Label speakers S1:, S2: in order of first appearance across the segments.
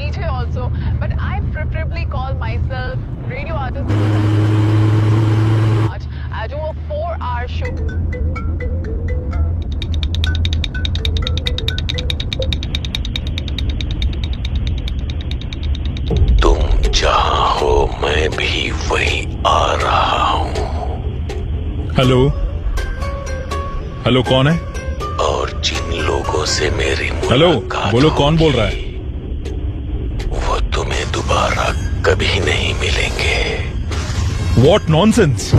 S1: DJ also, but I preferably call myself radio artist. I do a 4-hour show.
S2: तुम जहां हो मैं भी वहीं आ रहा हूं।
S3: हेलो हेलो, कौन है?
S2: और जिन लोगों से मेरी
S3: हेलो,
S2: मुलाकात
S3: बोलो कौन बोल रहा है?
S2: वो तुम्हें दोबारा कभी नहीं मिलेंगे।
S3: What nonsense!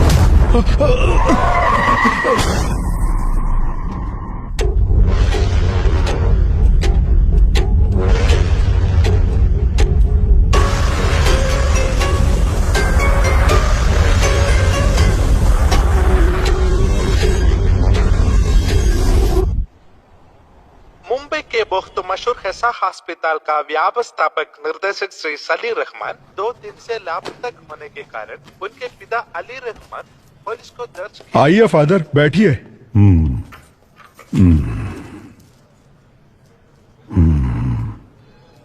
S4: मुंबई के बहुत मशहूर हैसा अस्पताल का व्यवस्थापक निर्देशक श्री सलीर रहमान 2 दिन से लापता होने के कारण उनके पिता अली रहमान पुलिस को दर्ज किया।
S3: आइए फादर, बैठिए।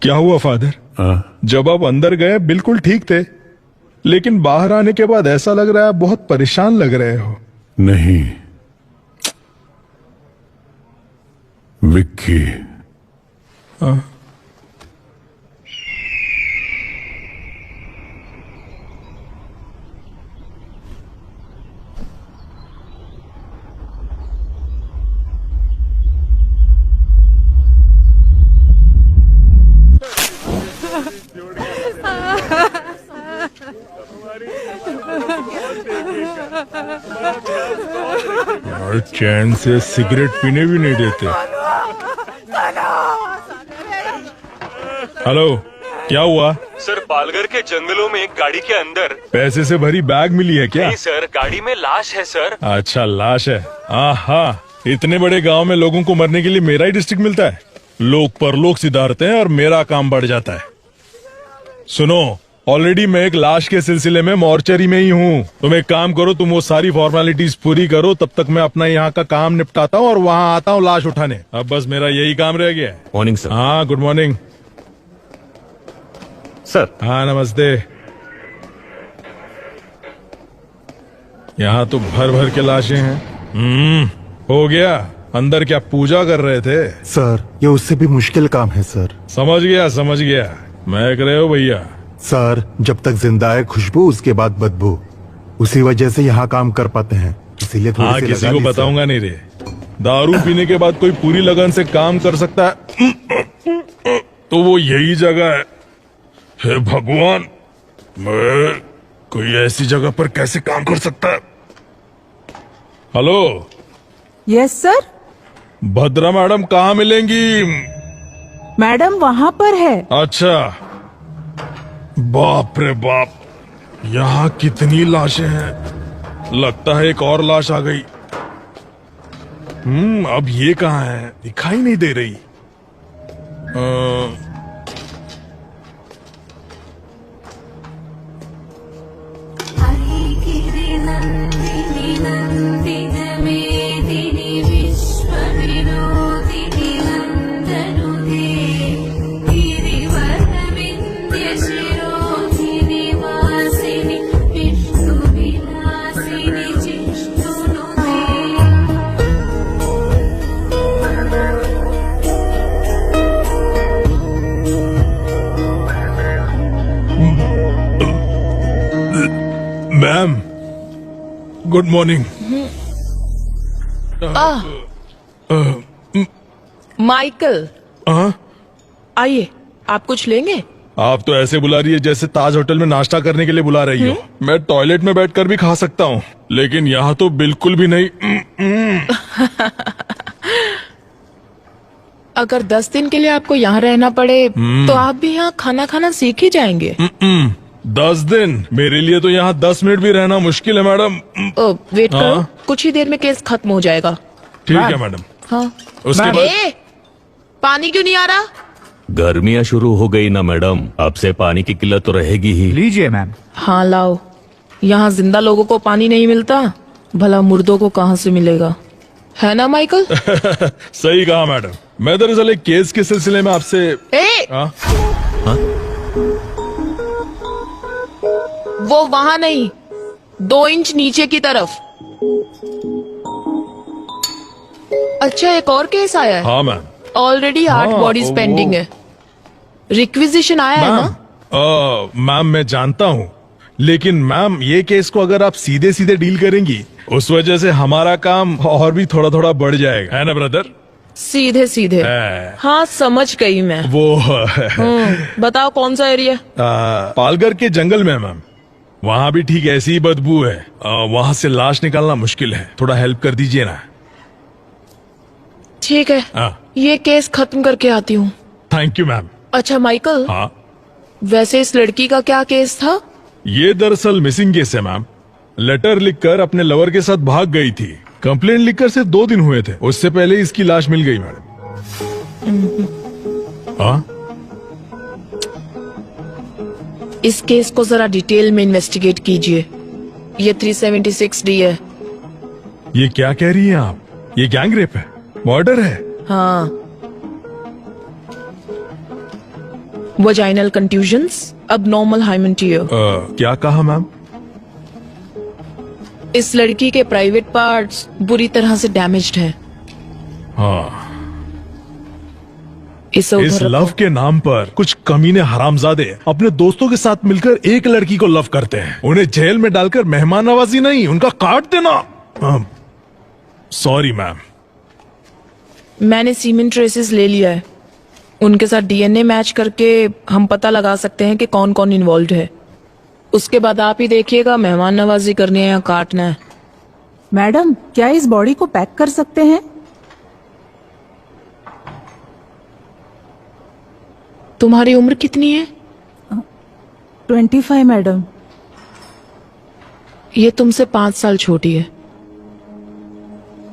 S3: क्या हुआ फादर? जब आप अंदर गए बिल्कुल ठीक थे, लेकिन बाहर आने के बाद ऐसा लग रहा है बहुत परेशान लग रहे हो।
S5: नहीं विक्की,
S3: और चैन से सिगरेट पीने भी नहीं देते। हेलो, क्या हुआ?
S6: सर, पालघर के जंगलों में एक गाड़ी के अंदर
S3: पैसे से भरी बैग मिली है क्या?
S6: नहीं सर, गाड़ी में लाश है सर।
S3: अच्छा, लाश है। हाँ, इतने बड़े गांव में लोगों को मरने के लिए मेरा ही डिस्ट्रिक्ट मिलता है। लोग परलोक सिधारते हैं और मेरा काम बढ़ जाता है। सुनो, ऑलरेडी मैं एक लाश के सिलसिले में मॉर्चरी में ही हूँ। तुम एक काम करो, तुम वो सारी फॉर्मेलिटीज पूरी करो, तब तक मैं अपना यहाँ का काम निपटाता हूँ और वहाँ आता हूँ लाश उठाने। अब बस मेरा यही काम रह गया है।
S6: Morning sir.
S3: हाँ, गुड मॉर्निंग
S6: सर।
S3: हाँ, नमस्ते। यहाँ तो भर भर के लाशें हैं। हो गया। अंदर क्या पूजा कर रहे थे?
S7: सर, ये उससे भी मुश्किल काम है सर।
S3: समझ गया। महक रहे हो भैया?
S7: सर, जब तक जिंदा है खुशबू, उसके बाद बदबू। उसी वजह से यहाँ काम कर पाते हैं, इसीलिए थोड़ी
S3: हाँ,
S7: सी
S3: किसी
S7: लगा
S3: को
S7: ली, सर।
S3: बताऊंगा नहीं रे। दारू पीने के बाद कोई पूरी लगन से काम कर सकता है तो वो यही जगह है। हे भगवान, मैं कोई ऐसी जगह पर कैसे काम कर सकता है? Hello.
S8: Yes sir.
S3: Bhadra madam कहाँ मिलेंगी?
S8: मैडम वहाँ पर है।
S3: अच्छा, बाप रे बाप, यहाँ कितनी लाशें हैं। लगता है एक और लाश आ गई। अब ये कहाँ है? दिखाई नहीं दे रही। Ma'am, good morning.
S8: माइकल, आइए, आप कुछ लेंगे?
S3: आप तो ऐसे बुला रही है जैसे ताज होटल में नाश्ता करने के लिए बुला रही हो। मैं टॉयलेट में बैठकर भी खा सकता हूँ, लेकिन यहाँ तो बिल्कुल भी नहीं।
S8: अगर 10 दिन के लिए आपको यहाँ रहना पड़े तो आप भी यहाँ खाना खाना सीख ही जाएंगे।
S3: 10 दिन? मेरे लिए तो यहाँ 10 मिनट भी रहना मुश्किल है मैडम।
S8: वेट करो, कुछ ही देर में केस खत्म हो जाएगा।
S3: ठीक है मैडम।
S8: हाँ।
S3: उसके बाद
S8: पानी क्यों नहीं आ रहा?
S6: गर्मियाँ शुरू हो गई ना मैडम, अब से पानी की किल्लत तो रहेगी ही।
S9: लीजिए मैम।
S8: हाँ लाओ। यहाँ जिंदा लोगों को पानी नहीं मिलता, भला मुर्दों को कहाँ से मिलेगा, है ना माइकल?
S3: सही कहा मैडम। मैं दरअसल एक केस के सिलसिले में आपसे।
S8: ए!
S6: हाँ?
S8: वो वहां नहीं, 2 इंच नीचे की तरफ। अच्छा, एक और केस आया है।
S3: हाँ मैम।
S8: ऑलरेडी 8
S3: हाँ,
S8: बॉडीज
S3: वो-
S8: पेंडिंग है। रिक्विजिशन आया है ना?
S3: मैम मैं जानता हूँ, लेकिन मैम ये केस को अगर आप सीधे सीधे डील करेंगी, उस वजह से हमारा काम और भी थोड़ा थोड़ा बढ़ जाएगा, है ना ब्रदर?
S8: सीधे सीधे।
S3: है।
S8: हाँ, समझ गई मैं।
S3: वो
S8: बताओ कौन सा एरिया?
S3: पालघर के जंगल में मैम, वहाँ भी ठीक ऐसी ही बदबू है। वहाँ से लाश निकालना मुश्किल है, थोड़ा हेल्प कर दीजिए ना।
S8: ठीक है, ये केस खत्म करके आती हूँ।
S3: Thank you ma'am.
S8: अच्छा माइकल,
S3: हाँ,
S8: वैसे इस लड़की का क्या केस था?
S3: ये दरअसल मिसिंग केस है मैम। लेटर लिखकर अपने लवर के साथ भाग गई थी। कंप्लेंट लिखकर से 2 दिन हुए थे, उससे पहले इसकी लाश मिल गई मैडम। हाँ,
S8: इस केस को जरा डिटेल में इन्वेस्टिगेट कीजिए। ये 376D है।
S3: ये क्या कह रही हैं आप? ये गैंग रेप है, मर्डर है।
S8: हाँ, वजाइनल कंट्यूजन्स, abnormal hymen tear।
S3: क्या कहा मैम?
S8: इस लड़की के प्राइवेट पार्ट्स बुरी तरह से डैमेज्ड हैं।
S3: हाँ,
S8: इसे
S3: इस
S8: उधर
S3: लव के नाम पर कुछ कमीने हरामजादे अपने दोस्तों के साथ मिलकर एक लड़की को लव करते हैं। उन्हें जेल में डालकर मेहमान नवाजी नहीं, उनका काट देना। Sorry ma'am.
S8: मैंने सीमेंट ट्रेसेस ले लिया है। उनके साथ डीएनए मैच करके हम पता लगा सकते हैं कि कौन कौन इन्वॉल्व है। उसके बाद आप ही देखिएगा मेहमान नवाजी करनी है या काटना है।
S5: मैडम, क्या इस बॉडी को पैक कर सकते हैं?
S8: तुम्हारी उम्र कितनी है?
S5: 25 मैडम।
S8: ये तुमसे 5 साल छोटी है।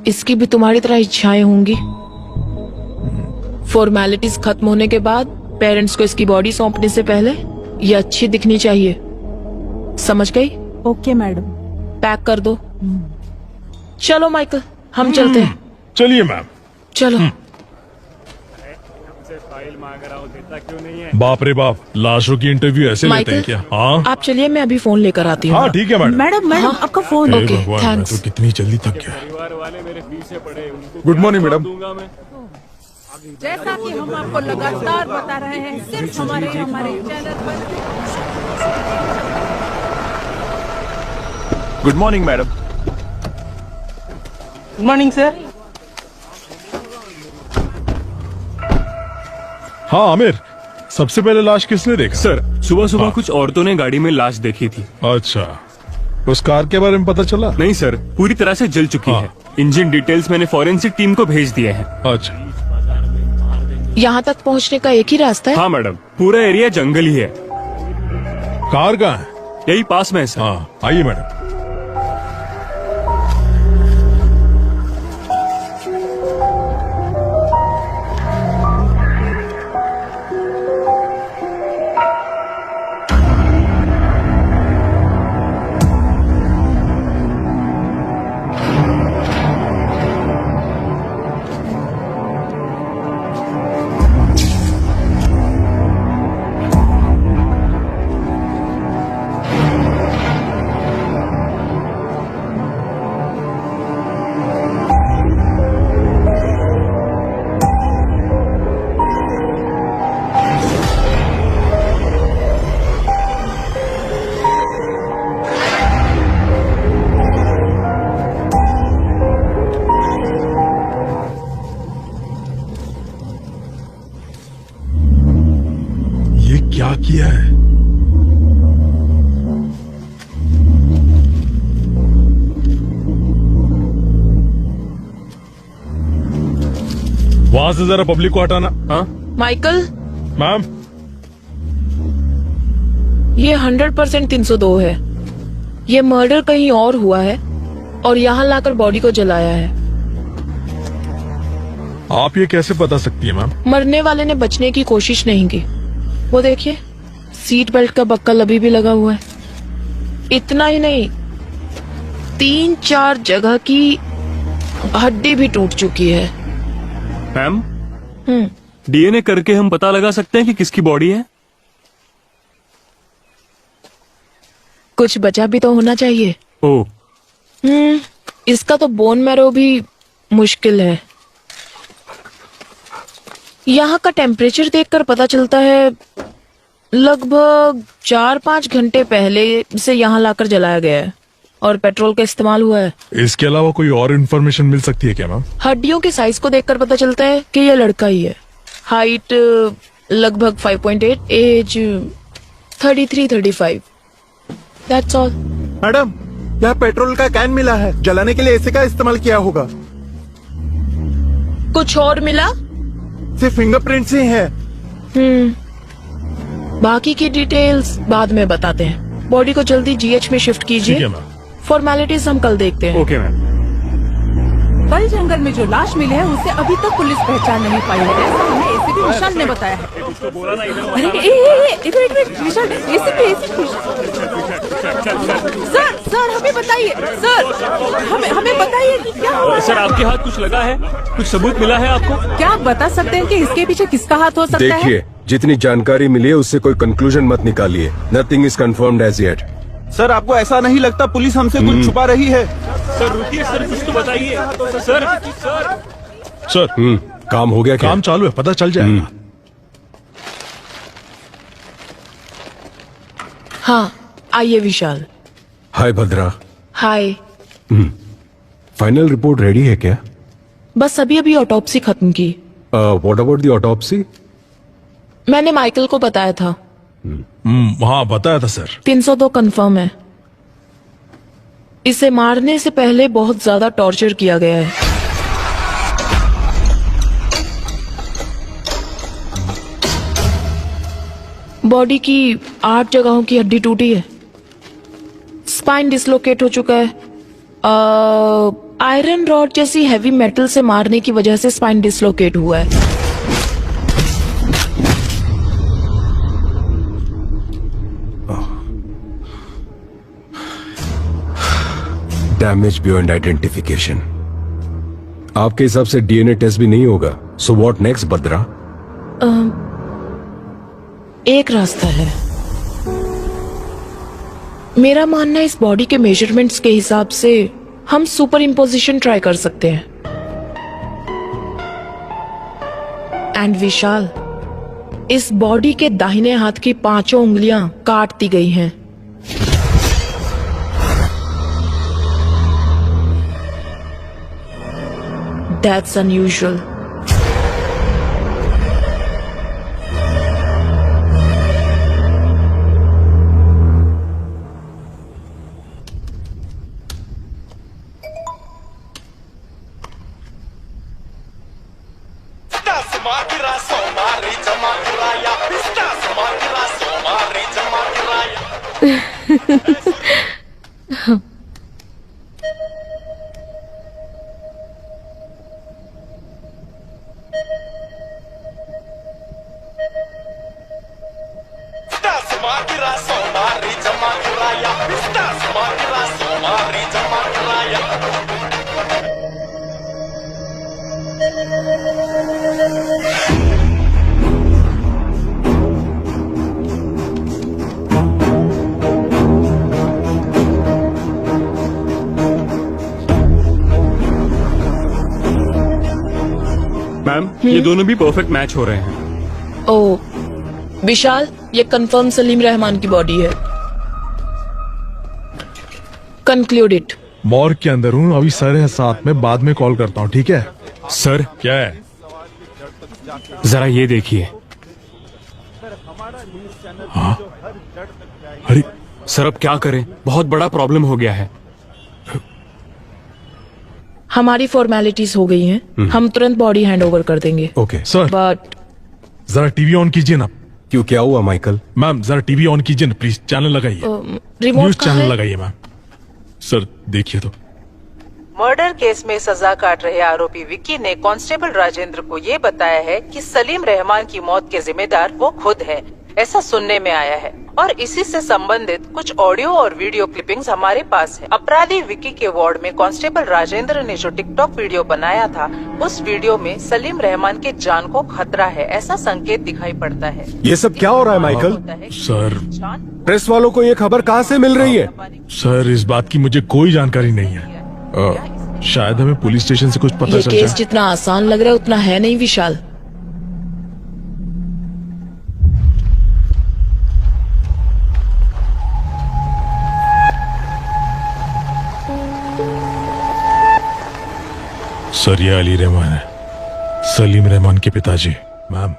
S8: इसकी भी तुम्हारी तरह इच्छाएं होंगी। फॉर्मेलिटीज खत्म होने के बाद पेरेंट्स को इसकी बॉडी सौंपने से पहले ये अच्छी दिखनी चाहिए। समझ गई?
S5: Okay madam.
S8: पैक कर दो। चलो माइकल, हम चलते हैं।
S3: चलिए मैम।
S8: चलो।
S3: बाप रे बाप, लाशों की इंटरव्यू ऐसे लेते हैं
S8: माइकल,
S3: क्या? हाँ
S8: आप चलिए, मैं अभी फोन लेकर आती हूँ।
S3: हाँ, ठीक है मैडम।
S5: मैडम
S8: हाँ।
S5: आपका फोन।
S3: हे
S8: ओके,
S3: भगवान, मैं
S8: थैंक्स।
S3: तो कितनी जल्दी थक गया।
S9: Good morning madam.
S5: जैसा कि हम आपको लगातार बता रहे हैं, सिर्फ हमारे चैनल पर।
S9: Good morning madam.
S10: Good morning sir.
S3: हाँ आमिर, सबसे पहले लाश किसने देखा?
S11: सर, सुबह सुबह
S3: हाँ।
S11: कुछ औरतों ने गाड़ी में लाश देखी थी।
S3: अच्छा, उस कार के बारे में पता चला?
S11: नहीं सर, पूरी तरह से जल चुकी
S3: हाँ।
S11: है। इंजन डिटेल्स मैंने फॉरेंसिक टीम को भेज दिए हैं।
S3: अच्छा,
S8: यहाँ तक पहुँचने का एक ही रास्ता है?
S11: हाँ मैडम, पूरा एरिया जंगल ही है।
S3: कार कहाँ है?
S11: यही पास में है सर।
S3: हाँ, आइए मैडम। ये क्या किया है? वहां से जरा पब्लिक को हटाना।
S11: हाँ
S8: माइकल,
S3: मैम,
S8: ये 100% 302 है। ये मर्डर कहीं और हुआ है और यहाँ लाकर बॉडी को जलाया है।
S3: आप ये कैसे बता सकती है मैम?
S8: मरने वाले ने बचने की कोशिश नहीं की। वो देखिए, सीट बेल्ट का बक्कल अभी भी लगा हुआ है। इतना ही नहीं, 3-4 जगह की हड्डी भी टूट चुकी है।
S11: मैम, डीएनए करके हम पता लगा सकते हैं कि किसकी बॉडी है?
S8: कुछ बचा भी तो होना चाहिए।
S11: ओ,
S8: इसका तो बोन मैरो भी मुश्किल है। यहाँ का टेम्परेचर देखकर पता चलता है लगभग 4-5 घंटे पहले इसे यहाँ लाकर जलाया गया है और पेट्रोल का इस्तेमाल हुआ है।
S3: इसके अलावा कोई और इन्फॉर्मेशन मिल सकती है क्या मैम?
S8: हड्डियों के साइज को देखकर पता चलता है कि यह लड़का ही है। हाइट लगभग 5.8, एज 33-35। That's all.
S7: मैडम, यहाँ पेट्रोल का कैन मिला है, जलाने के लिए इसी का इस्तेमाल किया होगा।
S8: कुछ और मिला?
S7: सिर्फ फिंगरप्रिंट्स ही है।
S8: बाकी की डिटेल्स बाद में बताते हैं। बॉडी को जल्दी जीएच में शिफ्ट
S3: ठीक है
S8: कीजिए।
S3: मैम।
S8: फॉर्मेलिटीज हम कल देखते हैं।
S11: Okay ma'am.
S5: कल जंगल में जो लाश मिली है उसे अभी तक पुलिस पहचान नहीं पाई है, ऐसा हमें एसीपी विशाल ने बताया है। अरे इधर विशाल, एसीपी सर हमें बताइए, सर हमें बताइए कि क्या हुआ है?
S11: सर, आपके हाथ कुछ लगा है? कुछ सबूत मिला है आपको?
S5: क्या आप बता सकते हैं कि इसके पीछे किसका हाथ हो सकता है?
S9: देखिए, जितनी जानकारी मिली है उससे कोई कंक्लूजन मत निकालिए। Nothing is confirmed as yet.
S10: Sir, आपको ऐसा नहीं लगता पुलिस हमसे कुछ छुपा रही है?
S11: सर रुकिए, सर कुछ तो बताइए। सर
S3: सर
S9: काम हो गया क्या?
S3: काम चालू है, पता चल जाएगा।
S8: हाँ, आइए विशाल।
S9: हाय भद्रा।
S8: हाय।
S9: फाइनल रिपोर्ट रेडी है क्या?
S8: बस अभी ऑटोप्सी खत्म की।
S9: What about the autopsy?
S8: मैंने माइकल को बताया था।
S3: हाँ बताया था सर।
S8: 302 कंफर्म है। इसे मारने से पहले बहुत ज्यादा टॉर्चर किया गया है। बॉडी की 8 जगहों की हड्डी टूटी है। स्पाइन डिसलोकेट हो चुका है। आयरन रॉड जैसी हैवी मेटल से मारने की वजह से स्पाइन डिसलोकेट हुआ है।
S9: Damage beyond identification. आपके हिसाब से डीएनए टेस्ट भी नहीं होगा। सो व्हाट नेक्स्ट भद्रा?
S8: एक रास्ता है। मेरा मानना है इस बॉडी के मेजरमेंट्स के हिसाब से हम सुपर इम्पोजिशन ट्राई कर सकते हैं। एंड विशाल, इस बॉडी के दाहिने हाथ की 5 उंगलियां काट दी गई हैं। That's unusual.
S11: मैम, ये दोनों भी परफेक्ट मैच हो रहे हैं।
S8: ओ विशाल, ये कंफर्म सलीम रहमान की बॉडी है। Conclude it.
S3: मॉर्ग के अंदर हूँ, अभी सर है साथ में, बाद में कॉल करता हूँ, ठीक है?
S11: सर,
S3: क्या है?
S11: जरा ये देखिए।
S3: हाँ? अरे
S11: सर, अब क्या करें? बहुत बड़ा प्रॉब्लम हो गया है।
S8: हमारी फॉर्मेलिटीज हो गई हैं। हम तुरंत बॉडी हैंड ओवर कर देंगे।
S9: ओके
S3: सर,
S8: बट
S3: जरा टीवी ऑन कीजिए ना।
S9: क्यों, क्या हुआ माइकल?
S3: मैम जरा टीवी ऑन कीजिए ना प्लीज, चैनल लगाइए,
S8: रिमोट
S3: न्यूज
S8: कहाँ
S3: चैनल
S8: है?
S3: लगाइए मैम। सर देखिए तो।
S12: मर्डर केस में सजा काट रहे आरोपी विक्की ने कांस्टेबल राजेंद्र को ये बताया है कि सलीम रहमान की मौत के जिम्मेदार वो खुद है। ऐसा सुनने में आया है और इसी से संबंधित कुछ ऑडियो और वीडियो क्लिपिंग्स हमारे पास है। अपराधी विकी के वार्ड में कांस्टेबल राजेंद्र ने जो टिकटॉक वीडियो बनाया था, उस वीडियो में सलीम रहमान के जान को खतरा है ऐसा संकेत दिखाई पड़ता है।
S9: ये सब क्या हो रहा है माइकल?
S3: सर,
S9: प्रेस वालों को ये खबर कहाँ से मिल रही है?
S3: सर, इस बात की मुझे कोई जानकारी नहीं है। शायद हमें पुलिस स्टेशन से कुछ पता
S8: ये
S3: चल
S8: केस
S3: जाए।
S8: जितना आसान लग रहा है उतना है नहीं विशाल।
S3: सर, ये अली रहमान है, सलीम रहमान के पिताजी। मैम,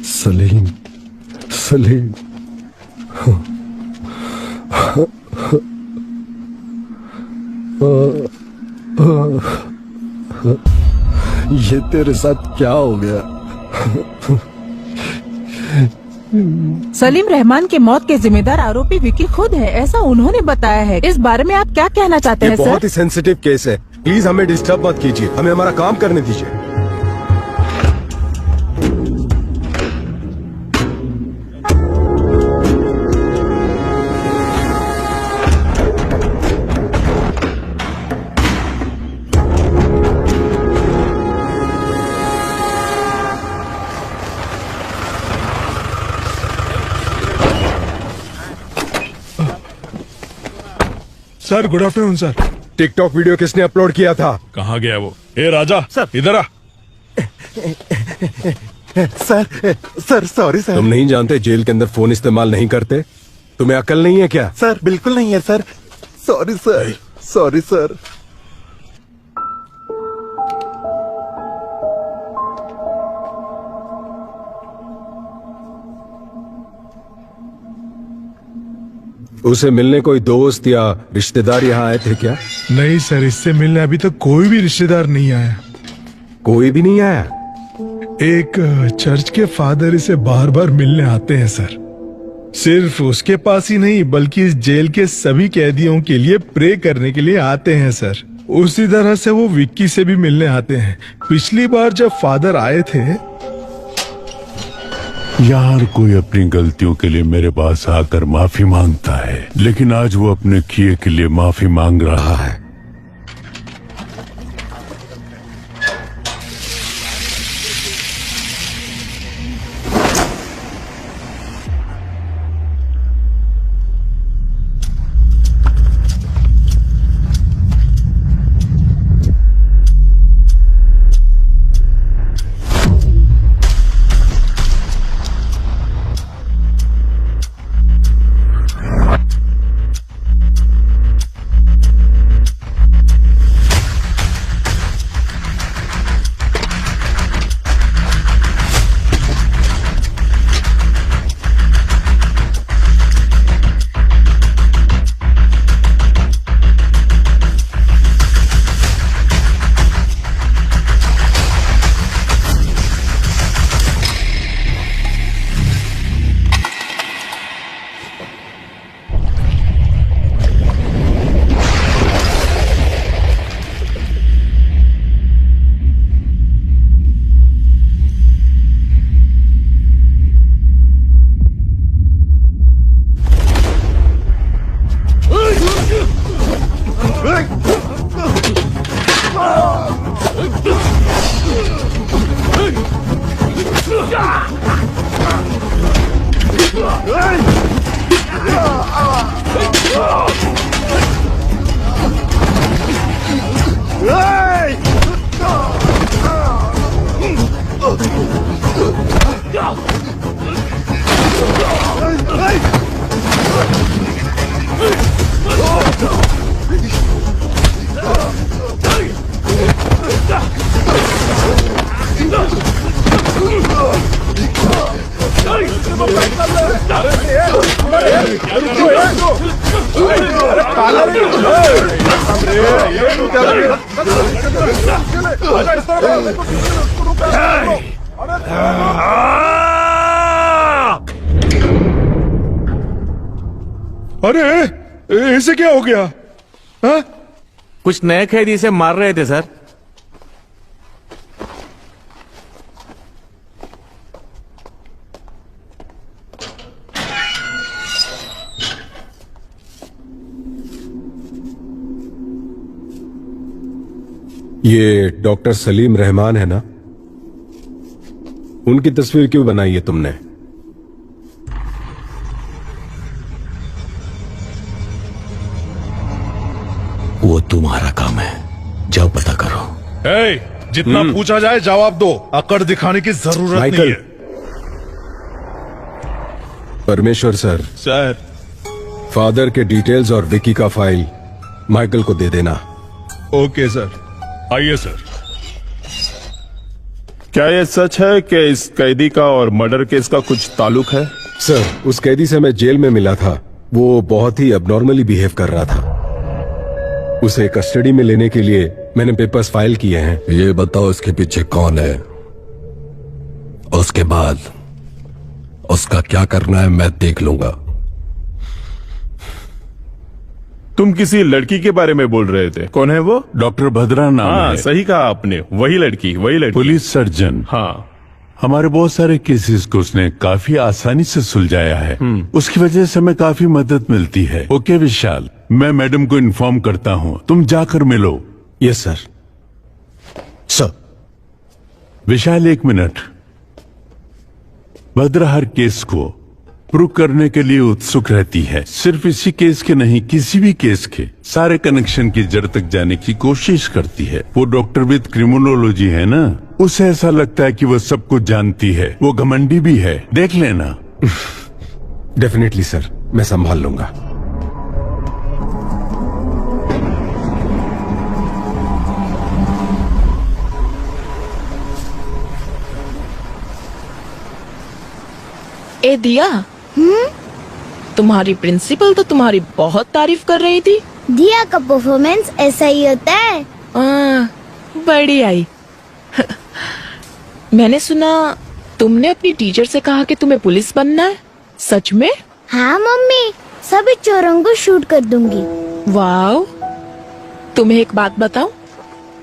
S9: सलीम, सलीम, ये तेरे साथ क्या हो गया?
S5: सलीम रहमान की मौत के जिम्मेदार आरोपी विकी खुद है, ऐसा उन्होंने बताया है। इस बारे में आप क्या कहना चाहते
S9: ये
S5: हैं सर?
S9: बहुत ही सेंसिटिव केस है, प्लीज हमें डिस्टर्ब मत कीजिए, हमें हमारा काम करने दीजिए।
S3: Sir, good afternoon sir.
S9: TikTok video किसने अपलोड किया था?
S3: कहाँ गया वो? ए राजा, इधर आ।
S7: Sir sorry sir.
S9: तुम नहीं जानते जेल के अंदर फोन इस्तेमाल नहीं करते? तुम्हें अकल नहीं है क्या?
S7: सर बिल्कुल नहीं है sir. Sorry sir, sorry sir.
S9: उसे मिलने कोई दोस्त या रिश्तेदार यहाँ आए थे क्या?
S3: नहीं सर, इससे मिलने अभी तक कोई भी रिश्तेदार नहीं आया।
S9: कोई भी नहीं आया?
S3: एक चर्च के फादर इसे बार बार मिलने आते हैं सर। सिर्फ उसके पास ही नहीं बल्कि इस जेल के सभी कैदियों के लिए प्रे करने के लिए आते हैं सर। उसी तरह से वो विक्की से भी मिलने आते हैं। पिछली बार जब फादर आए थे,
S2: यार कोई अपनी गलतियों के लिए मेरे पास आकर माफी मांगता है, लेकिन आज वो अपने किए के लिए माफी मांग रहा है।
S3: क्या कर रहे हो? अरे ऐसे क्या हो गया? हाँ?
S6: कुछ नए कैदी से मार रहे थे सर।
S9: ये डॉक्टर सलीम रहमान है ना? उनकी तस्वीर क्यों बनाई है तुमने?
S6: वो तुम्हारा काम है, जाओ पता करो।
S3: जितना पूछा जाए जवाब दो, अकड़ दिखाने की जरूरत नहीं
S9: माइकल।
S3: है।
S9: परमेश्वर सर, फादर के डिटेल्स और विकी का फाइल माइकल को दे देना।
S3: Okay sir. आइए सर।
S11: क्या ये सच है कि इस कैदी का और मर्डर केस का कुछ ताल्लुक है?
S9: सर, उस कैदी से मैं जेल में मिला था। वो बहुत ही अबनॉर्मली बिहेव कर रहा था। उसे कस्टडी में लेने के लिए मैंने पेपर्स फाइल किए हैं।
S6: ये बताओ इसके पीछे कौन है, उसके बाद उसका क्या करना है मैं देख लूंगा।
S11: तुम किसी लड़की के बारे में बोल रहे थे, कौन है वो?
S2: डॉक्टर भद्रा नाम
S11: हाँ,
S2: है।
S11: सही कहा आपने, वही लड़की।
S2: Police surgeon.
S11: हाँ,
S2: हमारे बहुत सारे केसेस को उसने काफी आसानी से सुलझाया है। उसकी वजह से हमें काफी मदद मिलती है। ओके विशाल, मैं मैडम को इन्फॉर्म करता हूँ, तुम जाकर मिलो।
S7: Yes sir. सर।
S2: विशाल एक मिनट। भद्रा हर केस को प्रूव करने के लिए उत्सुक रहती है। सिर्फ इसी केस के नहीं, किसी भी केस के सारे कनेक्शन की जड़ तक जाने की कोशिश करती है। वो डॉक्टर विद क्रिमिनोलॉजी है ना, उसे ऐसा लगता है कि वो सब कुछ जानती है। वो घमंडी भी है, देख लेना।
S9: डेफिनेटली सर, मैं संभाल लूंगा।
S8: ए दिया, तुम्हारी प्रिंसिपल तो तुम्हारी बहुत तारीफ कर रही थी।
S13: दिया का परफॉर्मेंस ऐसा ही होता है।
S8: बड़ी आई। मैंने सुना तुमने अपनी टीचर से कहा कि तुम्हें पुलिस बनना है, सच में?
S13: हाँ मम्मी, सभी चोरों को शूट कर दूंगी।
S8: वाओ, तुम्हें एक बात बताऊं,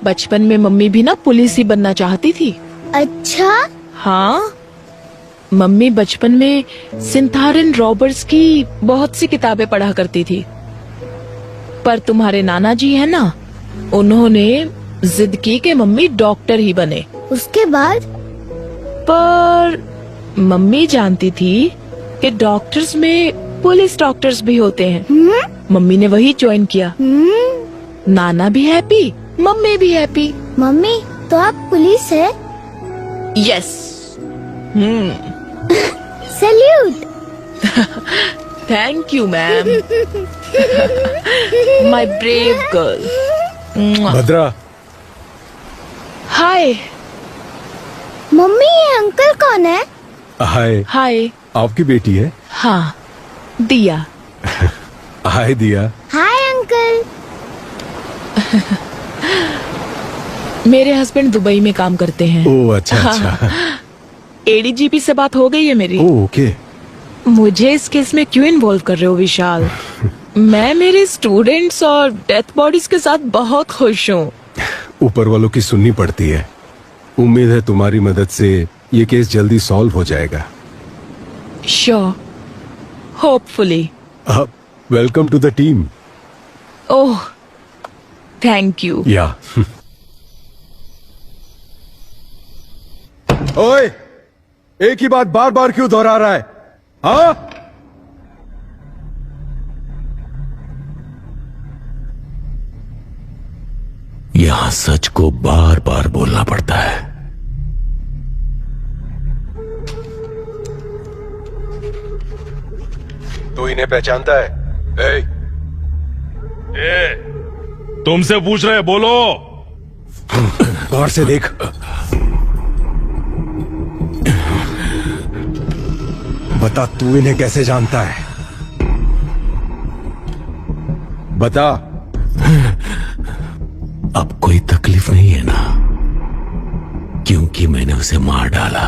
S8: बचपन में मम्मी भी ना पुलिस ही बनना चाहती थी।
S13: अच्छा?
S8: हाँ, मम्मी बचपन में सिंथारन रॉबर्ट्स की बहुत सी किताबें पढ़ा करती थी। पर तुम्हारे नाना जी है ना, उन्होंने जिद की कि मम्मी डॉक्टर ही बने।
S13: उसके बाद?
S8: पर मम्मी जानती थी कि डॉक्टर्स में पुलिस डॉक्टर्स भी होते हैं। मम्मी ने वही ज्वाइन किया। नाना भी हैप्पी, मम्मी भी हैप्पी।
S13: मम्मी, तो आप पुलिस है?
S8: Yes.
S13: Salute.
S8: Thank you ma'am. My brave girl.
S9: Bhadra.
S8: Hi.
S13: Mummy, ये अंकल कौन है?
S9: हाय।
S8: हाय।
S9: आपकी बेटी है?
S8: हाँ, दिया।
S9: हाय दिया।
S13: Hi uncle.
S8: मेरे हस्बैंड दुबई में काम करते हैं।
S9: ओह अच्छा अच्छा।
S8: एडीजीपी से बात हो गई है मेरी।
S9: Oh okay.
S8: मुझे इस केस में क्यों इन्वॉल्व कर रहे हो विशाल? मैं मेरे स्टूडेंट्स और डेथ बॉडीज के साथ बहुत खुश हूँ।
S9: ऊपर वालों की सुननी पड़ती है। उम्मीद है तुम्हारी मदद से ये केस जल्दी सॉल्व हो जाएगा।
S8: Sure, hopefully.
S9: Welcome to the team.
S8: Oh, thank you.
S9: Yeah. ओए, एक ही बात बार बार क्यों दोहरा रहा है? हाँ?
S6: यहां सच को बार बार बोलना पड़ता है।
S9: तू इन्हें पहचानता है?
S3: तुमसे पूछ रहे, बोलो।
S9: गौर से देख।
S7: बता, तू इन्हें कैसे जानता है?
S9: बता।
S6: अब कोई तकलीफ नहीं है ना, क्योंकि मैंने उसे मार डाला।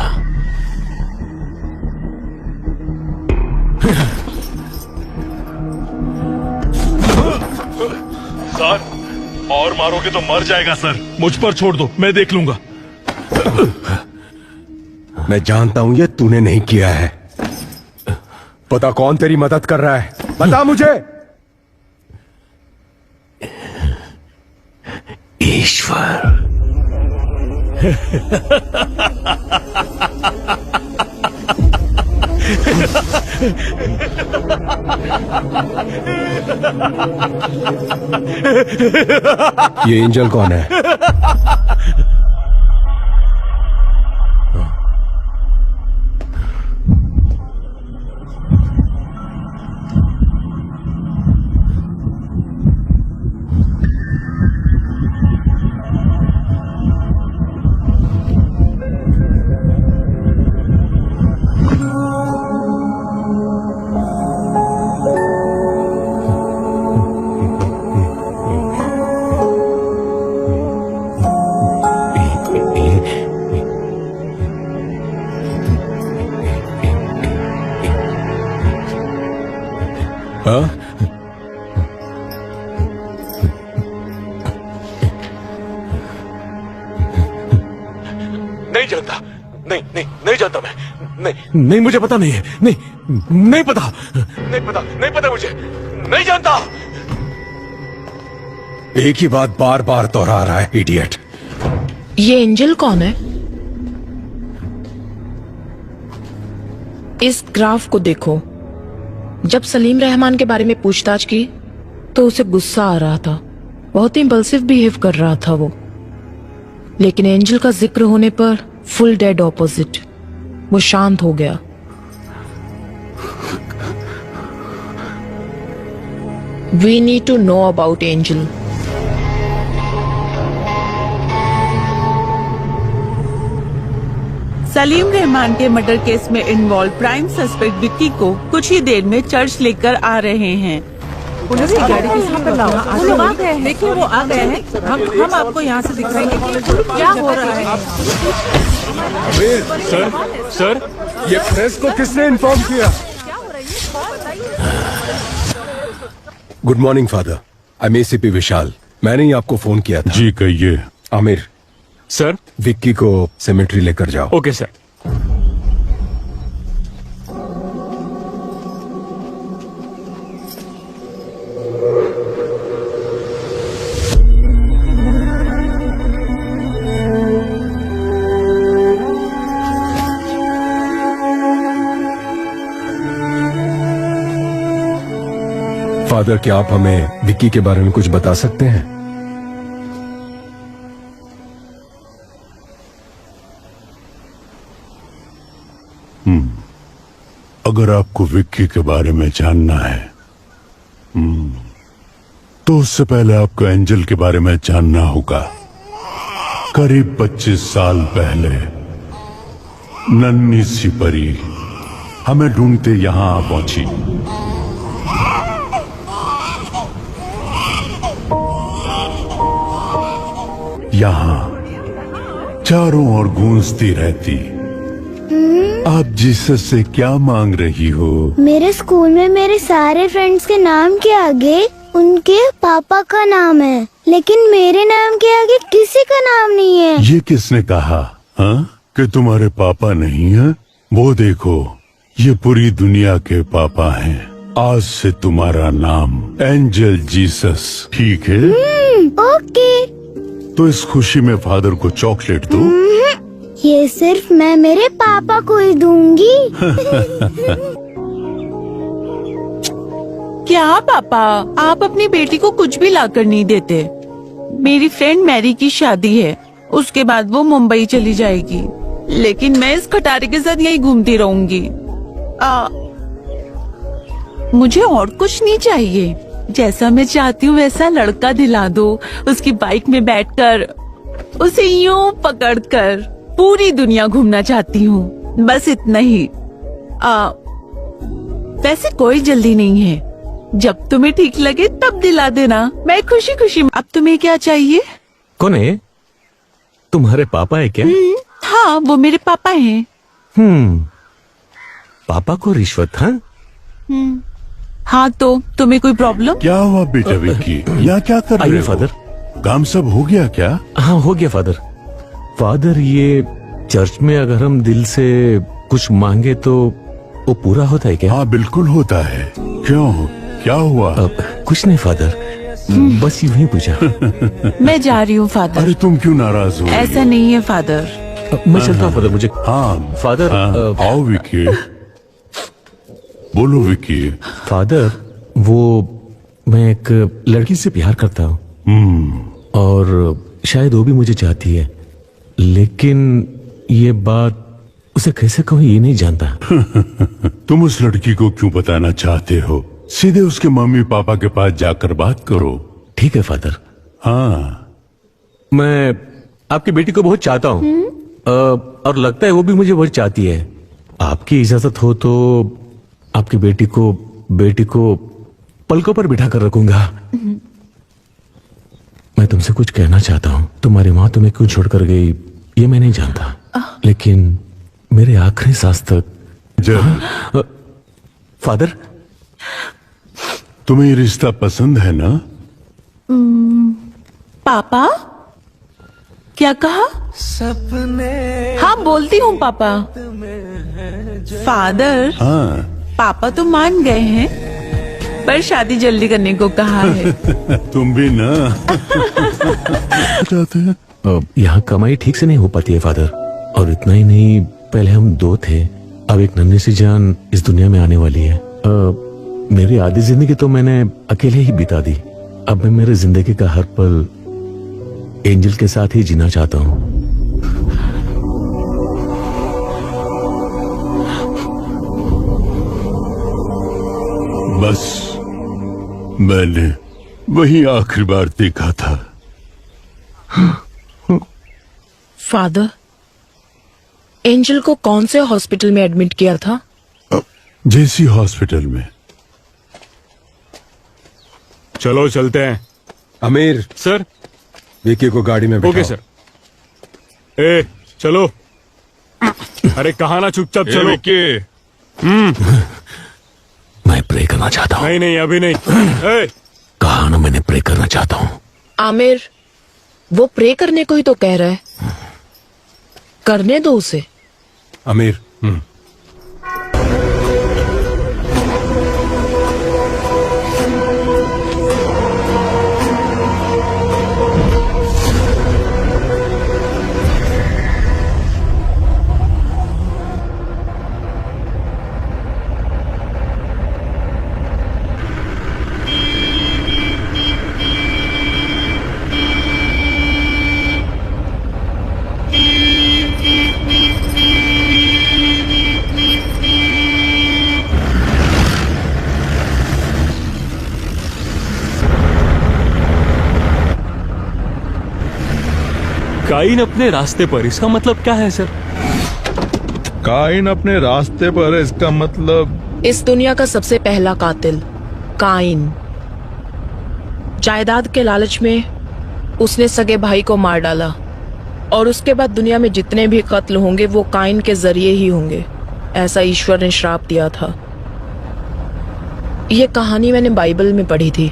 S3: सर, और मारोगे तो मर जाएगा सर। मुझ पर छोड़ दो, मैं देख लूंगा।
S9: मैं जानता हूं ये तूने नहीं किया है। पता कौन तेरी मदद कर रहा है? बता मुझे।
S6: ईश्वर।
S9: ये एंजल कौन है? हाँ?
S6: नहीं जानता, नहीं जानता मैं। नहीं मुझे पता नहीं है। नहीं पता मुझे। नहीं जानता।
S9: एक ही बात बार बार दोहरा रहा है, इडियट।
S8: ये एंजल कौन है? इस ग्राफ को देखो। जब सलीम रहमान के बारे में पूछताछ की तो उसे गुस्सा आ रहा था, बहुत ही इम्पल्सिव बिहेव कर रहा था वो। लेकिन एंजल का जिक्र होने पर फुल डेड ऑपोजिट, वो शांत हो गया। We need to know about Angel.
S5: Salim Rahman के मर्डर केस में इन्वॉल्व प्राइम सस्पेक्ट विक्की को कुछ ही देर में चर्च लेकर आ रहे हैं। पुलिस की गाड़ी किस पर लाओ? वो लोग आ गए हैं। देखिए वो आ गए हैं। हम आपको यहाँ से दिखाएंगे कि क्या हो रहा है।
S9: सर, ये प्रेस को किसने इन्फॉर्म किया? Good morning father, I am ACP Vishal. मैंने ही आपको फोन किया था।
S2: जी कहिए।
S9: आमिर
S11: सर,
S9: विक्की को सेमेट्री लेकर जाओ।
S11: Okay sir.
S9: फादर, क्या आप हमें विक्की के बारे में कुछ बता सकते हैं?
S2: अगर आपको विक्की के बारे में जानना है तो उससे पहले आपको एंजल के बारे में जानना होगा। करीब 25 साल पहले नन्ही सी परी हमें ढूंढते यहां आ पहुंची। यहां चारों ओर गूंजती रहती। आप जीसस से क्या मांग रही हो?
S13: मेरे स्कूल में मेरे सारे फ्रेंड्स के नाम के आगे उनके पापा का नाम है, लेकिन मेरे नाम के आगे किसी का नाम नहीं है।
S2: ये किसने कहा कि तुम्हारे पापा नहीं है? वो देखो, ये पूरी दुनिया के पापा हैं। आज से तुम्हारा नाम एंजल जीसस, ठीक है?
S13: ओके।
S2: तो इस खुशी में फादर को चॉकलेट दो।
S13: ये सिर्फ मैं मेरे पापा को ही दूंगी।
S5: क्या पापा, आप अपनी बेटी को कुछ भी लाकर नहीं देते? मेरी फ्रेंड मैरी की शादी है, उसके बाद वो मुंबई चली जाएगी, लेकिन मैं इस खटारे के साथ यही घूमती रहूंगी। मुझे और कुछ नहीं चाहिए। जैसा मैं चाहती हूँ वैसा लड़का दिला दो। उसकी बाइक में बैठकर उसे यूं पकड़कर पूरी दुनिया घूमना चाहती हूँ, बस इतना ही। वैसे कोई जल्दी नहीं है, जब तुम्हें ठीक लगे तब दिला देना, मैं खुशी खुशी। अब तुम्हें क्या चाहिए?
S14: कौन है? तुम्हारे पापा है क्या?
S5: हाँ, वो मेरे पापा हैं।
S14: पापा को रिश्वत? हाँ
S5: हाँ, तो तुम्हें कोई प्रॉब्लम?
S2: क्या हुआ बेटा विक्की? यहाँ क्या कर रहे हो?
S14: फादर,
S2: काम सब हो गया क्या?
S14: हाँ हो गया फादर। फादर, ये चर्च में अगर हम दिल से कुछ मांगे तो वो पूरा होता है क्या?
S2: हाँ बिल्कुल होता है। क्यों, क्या हुआ?
S14: कुछ नहीं फादर, बस यूं ही पूछा।
S5: मैं जा रही हूँ फादर।
S2: अरे तुम क्यों नाराज हो?
S5: ऐसा नहीं है फादर।
S14: मैं चलता हूँ फादर। मुझे फादर
S2: आओ विक्की, बोलो विक्की।
S14: फादर, वो मैं एक लड़की से प्यार करता हूँ और शायद वो भी मुझे चाहती है, लेकिन ये बात उसे कैसे कहूँ ये नहीं जानता।
S2: तुम उस लड़की को क्यों बताना चाहते हो? सीधे उसके मम्मी पापा के पास जाकर बात करो।
S14: ठीक है फादर।
S2: हाँ,
S14: मैं आपकी बेटी को बहुत चाहता हूँ और लगता है वो भी मुझे बहुत चाहती है। आपकी इजाजत हो तो आपकी बेटी को पलकों पर बिठा कर रखूंगा। मैं तुमसे कुछ कहना चाहता हूँ। तुम्हारी माँ तुम्हें क्यों छोड़कर गई ये मैं नहीं जानता, लेकिन मेरे आखिरी सांस तक। फादर,
S2: तुम्हें ये रिश्ता पसंद है ना?
S5: पापा, क्या कहा? सपने। हाँ बोलती हूँ पापा। फादर,
S2: हाँ।
S5: पापा तो मान गए हैं, पर शादी जल्दी करने को कहा है।
S2: तुम भी ना चाहते हैं?
S14: यहाँ कमाई ठीक से नहीं हो पाती है फादर, और इतना ही नहीं, पहले हम दो थे, अब एक नन्ही सी जान इस दुनिया में आने वाली है। मेरी आधी जिंदगी तो मैंने अकेले ही बिता दी। अब मैं मेरे जिंदगी का हर पल एंजल के साथ ही जीना चाहता हूँ।
S2: बस मैंने वही आखिरी बार देखा था।
S8: फादर, एंजल को कौन से हॉस्पिटल में एडमिट किया था?
S2: जेसी हॉस्पिटल में।
S9: चलो चलते हैं।
S10: आमिर
S9: सर,
S10: विकी को गाड़ी में बिठाओ।
S9: Okay sir. ए चलो। अरे कहा ना, चुपचाप चलो।
S14: मैं प्रे करना चाहता हूँ।
S9: नहीं नहीं अभी नहीं।
S14: कहा ना, मैंने प्रे करना चाहता हूँ।
S8: आमिर, वो प्रे करने को ही तो कह रहा है, करने दो उसे।
S10: आमिर,
S9: काइन अपने रास्ते पर, इसका मतलब क्या है सर?
S3: काइन अपने रास्ते पर है, इसका मतलब
S8: इस दुनिया का सबसे पहला कातिल काइन। जायदाद के लालच में उसने सगे भाई को मार डाला, और उसके बाद दुनिया में जितने भी कत्ल होंगे वो काइन के जरिए ही होंगे, ऐसा ईश्वर ने श्राप दिया था। ये कहानी मैंने बाइबल में पढ़ी थी,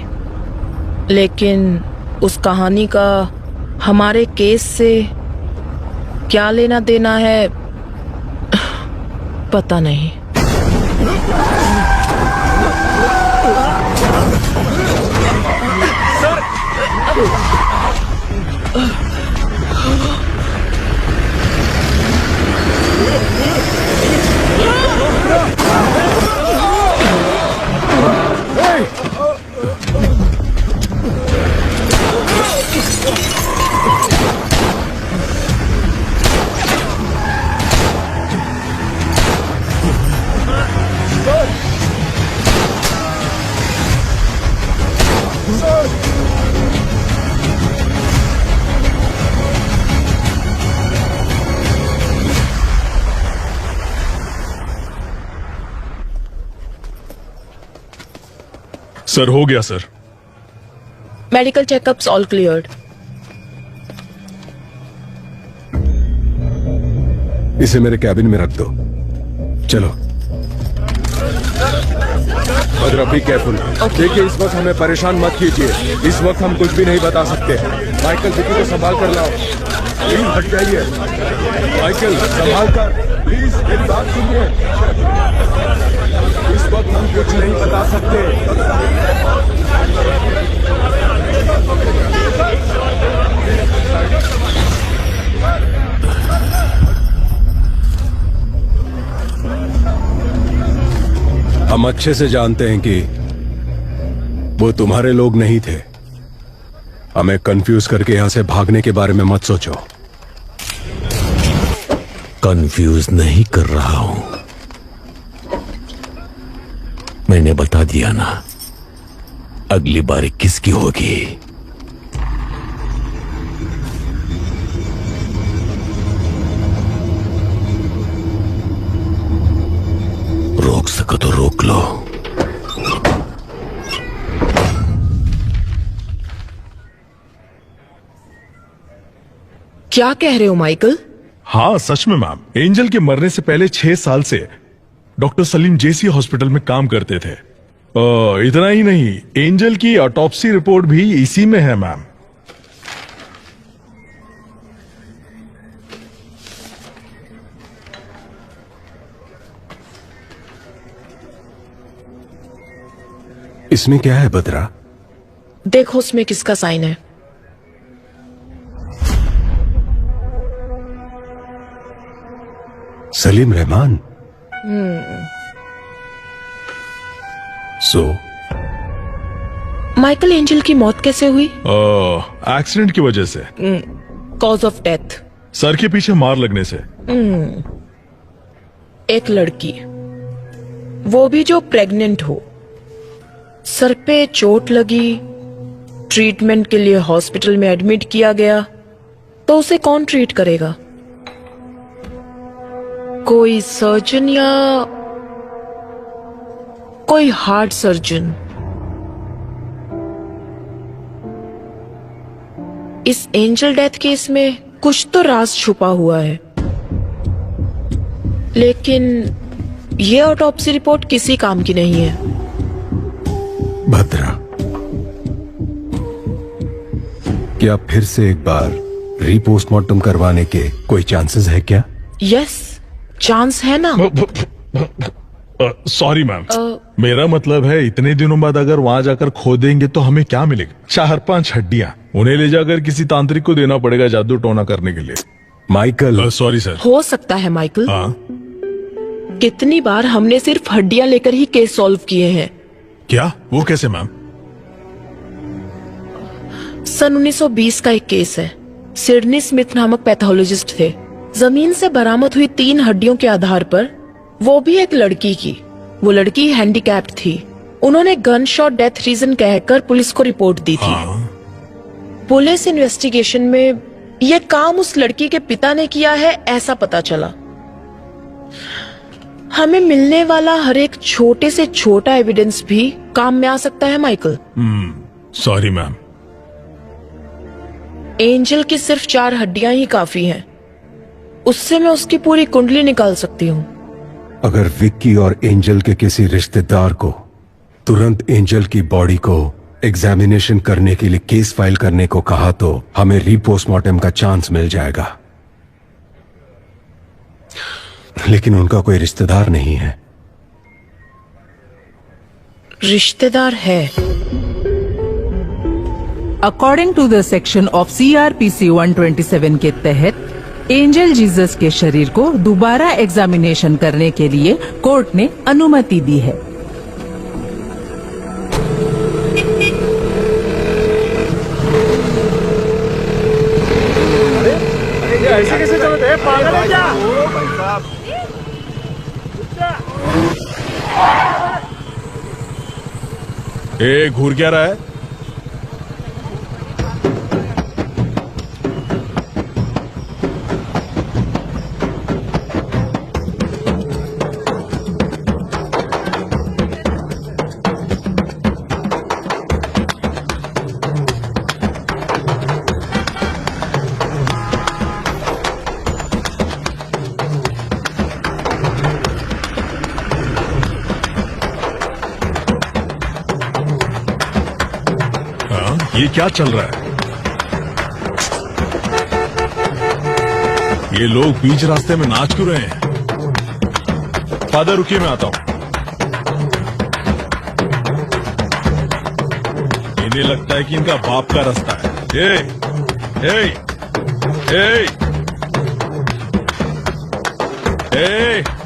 S8: लेकिन उस कहानी का हमारे केस से क्या लेना देना है पता नहीं।
S3: सर हो गया sir.
S8: Medical checkups all cleared.
S9: इसे मेरे कैबिन में रख दो। चलो बद्रा, बी केयरफुल। देखिए इस वक्त हमें परेशान मत कीजिए, इस वक्त हम कुछ भी नहीं बता सकते। माइकल विकी को संभाल कर लाओ, प्लीज हट जाइए। माइकल संभाल कर, प्लीज मेरी बात सुनिए। इस वक्त हम कुछ नहीं बता सकते। हम अच्छे से जानते हैं कि वो तुम्हारे लोग नहीं थे। हमें कंफ्यूज करके यहां से भागने के बारे में मत सोचो।
S14: कंफ्यूज नहीं कर रहा हूं, मैंने बता दिया ना, अगली बारी किसकी होगी। रोक सको तो रोक लो।
S8: क्या कह रहे हो माइकल?
S3: हाँ सच में मैम, एंजल के मरने से पहले 6 साल से डॉक्टर सलीम जेसी हॉस्पिटल में काम करते थे। इतना ही नहीं, एंजल की ऑटोप्सी रिपोर्ट भी इसी में है मैम।
S9: इसमें क्या है बद्रा?
S8: देखो उसमें किसका साइन है।
S9: Salim Rahman. So
S8: Michael, angel की मौत कैसे हुई?
S3: एक्सीडेंट की वजह से।
S8: Cause of death?
S3: सर के पीछे मार लगने से।
S8: एक लड़की, वो भी जो प्रेग्नेंट हो, सर पे चोट लगी, ट्रीटमेंट के लिए हॉस्पिटल में एडमिट किया गया, तो उसे कौन ट्रीट करेगा? कोई सर्जन या कोई हार्ट सर्जन? इस एंजल डेथ केस में कुछ तो राज छुपा हुआ है, लेकिन ये ऑटोप्सी रिपोर्ट किसी काम की नहीं है।
S9: भद्रा, क्या फिर से एक बार रीपोस्टमार्टम करवाने के कोई चांसेस है क्या?
S8: यस, चांस है ना।
S3: सॉरी मैम, मेरा मतलब है इतने दिनों बाद अगर वहां जाकर खोदेंगे तो हमें क्या मिलेगा? 4-5 हड्डियां, उन्हें ले जाकर किसी तांत्रिक को देना पड़ेगा जादू टोना करने के लिए।
S9: माइकल।
S3: Sorry sir.
S8: हो सकता है माइकल।
S3: हाँ?
S8: कितनी बार हमने सिर्फ हड्डियां लेकर ही केस सॉल्व किए हैं।
S3: क्या? वो कैसे मैम?
S8: सन 1920 का एक केस है। सिडनी स्मिथ नामक पैथोलॉजिस्ट थे। जमीन से बरामद हुई 3 हड्डियों के आधार पर, वो भी एक लड़की की, वो लड़की हैंडीकैप्ड थी। उन्होंने गन शॉट डेथ रीजन कहकर पुलिस को रिपोर्ट दी थी। पुलिस इन्वेस्टिगेशन में ये काम उस लड़की के पिता ने किया है, ऐसा पता चला। हमें मिलने वाला हर एक छोटे से छोटा एविडेंस भी काम में आ सकता है माइकल।
S3: Sorry ma'am.
S8: एंजल की सिर्फ 4 हड्डियां ही काफी हैं। उससे मैं उसकी पूरी कुंडली निकाल सकती हूँ।
S9: अगर विक्की और एंजल के किसी रिश्तेदार को तुरंत एंजल की बॉडी को एग्जामिनेशन करने के लिए केस फाइल करने को कहा तो हमें रीपोस्टमार्टम का चांस मिल जाएगा। लेकिन उनका कोई रिश्तेदार नहीं है।
S8: रिश्तेदार है।
S5: According to the section of CRPC 127 के तहत एंजल जीसस के शरीर को दोबारा एग्जामिनेशन करने के लिए कोर्ट ने अनुमति दी है।
S10: ऐसे कैसे चलते हैं? पागल है क्या?
S3: ए, घूर क्या रहा है? ये क्या चल रहा है? ये लोग बीच रास्ते में नाच क्यों रहे हैं? फादर रुकिए, मैं आता हूं। इन्हें लगता है कि इनका बाप का रास्ता है।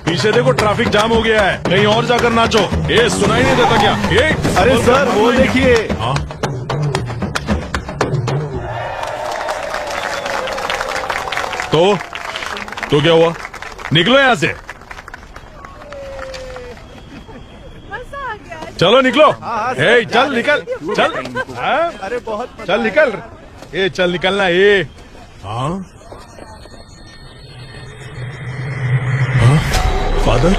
S3: पीछे देखो, ट्रैफिक जाम हो गया है, कहीं और जाकर नाचो। सुनाई नहीं देता क्या?
S10: अरे सर, वो देखिए।
S3: हाँ? तो क्या हुआ? निकलो यहां से, चलो निकलो। चल निकल, चल।
S10: अरे बहुत
S3: चल निकल, चल निकलना। हाँ? Father?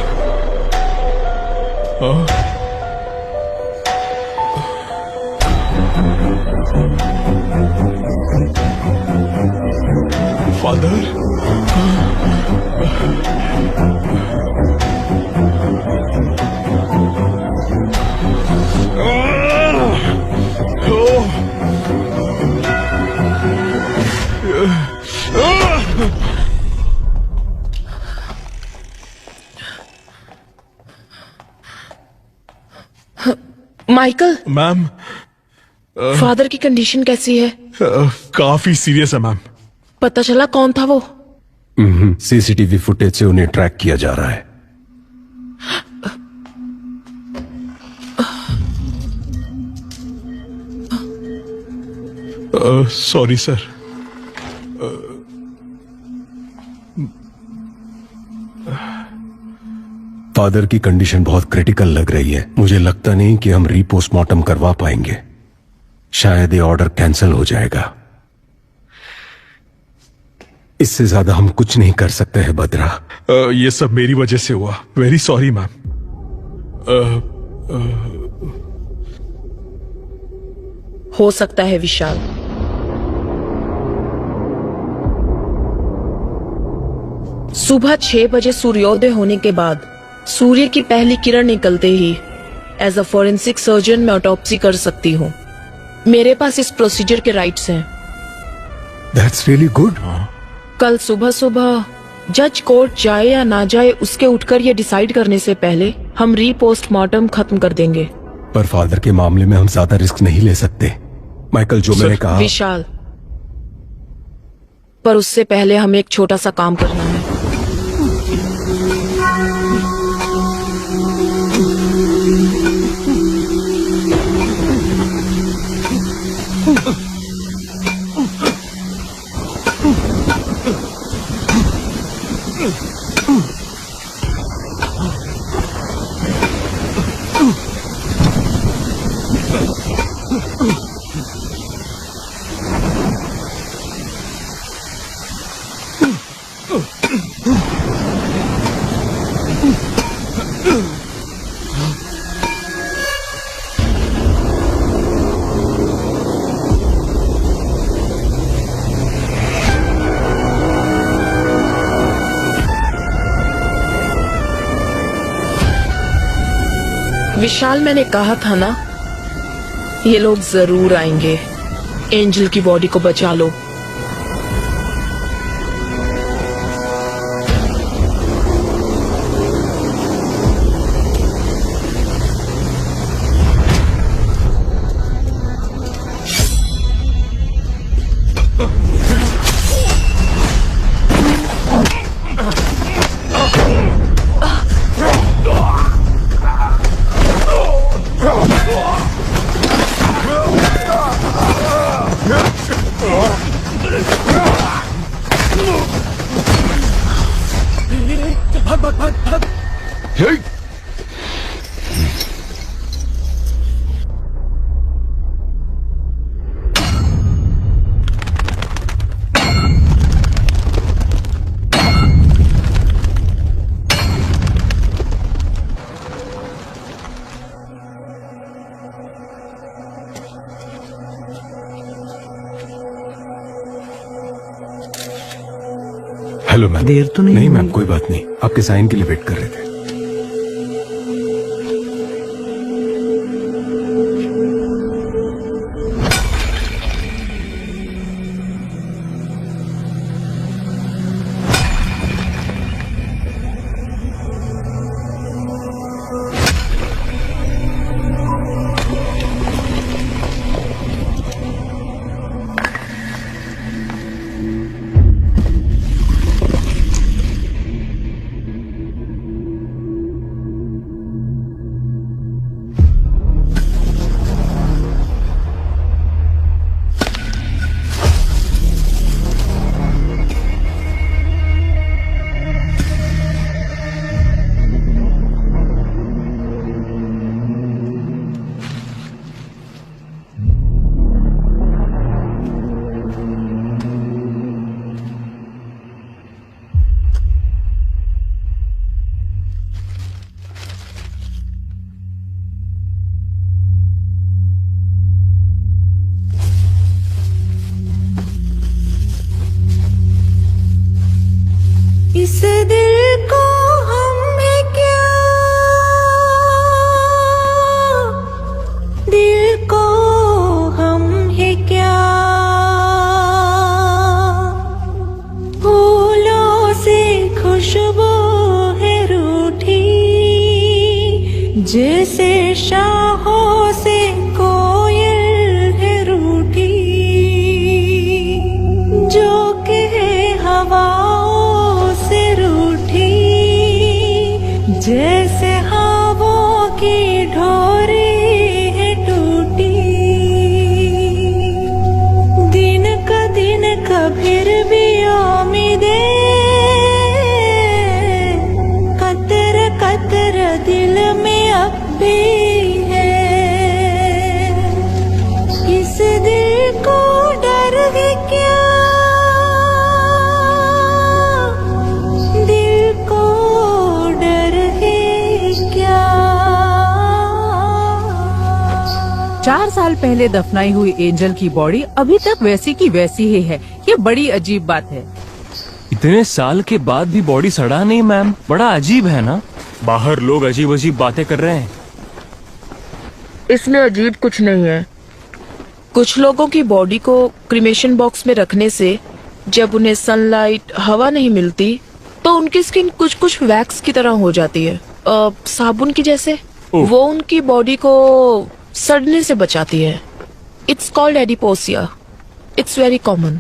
S3: Father?
S8: Michael,
S3: ma'am,
S8: father की कंडीशन कैसी है?
S3: काफी सीरियस है मैम।
S8: पता चला कौन था वो?
S6: सीसीटीवी फुटेज से उन्हें ट्रैक किया जा रहा है।
S3: Sorry sir.
S6: फादर की कंडीशन बहुत क्रिटिकल लग रही है। मुझे लगता नहीं कि हम रीपोस्टमार्टम करवा पाएंगे। शायद ये ऑर्डर कैंसिल हो जाएगा। इससे ज्यादा हम कुछ नहीं कर सकते हैं बद्रा।
S3: ये सब मेरी वजह से हुआ। Very sorry ma'am.
S8: हो सकता है विशाल। सुबह 6 बजे सूर्योदय होने के बाद सूर्य की पहली किरण निकलते ही एज अ फॉरेंसिक सर्जन मैं ऑटोप्सी कर सकती हूँ। मेरे पास इस प्रोसीजर के राइट्स हैं।
S6: That's really good.
S8: कल सुबह सुबह जज कोर्ट जाए या ना जाए उसके उठकर ये डिसाइड करने से पहले हम रीपोस्टमार्टम खत्म कर देंगे।
S6: पर फादर के मामले में हम ज्यादा रिस्क नहीं ले सकते। माइकल, जो मैंने कहा।
S8: विशाल, पर उससे पहले हमें एक छोटा सा काम करना है। विशाल, मैंने कहा था ना, ये लोग जरूर आएंगे। एंजल की बॉडी को बचा लो।
S6: Hello ma'am.
S10: देर तो नहीं
S6: मैम, कोई बात नहीं। आपके साइन के लिए वेट कर रहे थे।
S15: इस दिल को हम है क्या, दिल को हम है क्या, फूलों से खुशबू है रूठी, जैसे शाहों से कोयल है रूठी, जो कहे हवाओं से रूठी, जैसे हवाओं की डोरी है टूटी, दिन का दिन कभी भी उम्मीदें कतर कतर दिल में अब भी है, इस दिल को डर है क्या, दिल को डर है क्या।
S5: 4 साल पहले दफनाई हुई एंजल की बॉडी अभी तक वैसी की वैसी ही है। ये बड़ी अजीब बात है।
S16: इतने साल के बाद भी बॉडी सड़ा नहीं मैम, बड़ा अजीब है ना। बाहर लोग अजीब अजीब बातें कर रहे हैं।
S8: इसमें अजीब कुछ नहीं है। कुछ लोगों की बॉडी को क्रीमेशन बॉक्स में रखने से जब उन्हें सनलाइट हवा नहीं मिलती तो उनकी स्किन कुछ कुछ वैक्स की तरह हो जाती है, साबुन की जैसे। वो उनकी बॉडी को सड़ने से बचाती है। It's called adipocere. It's very common.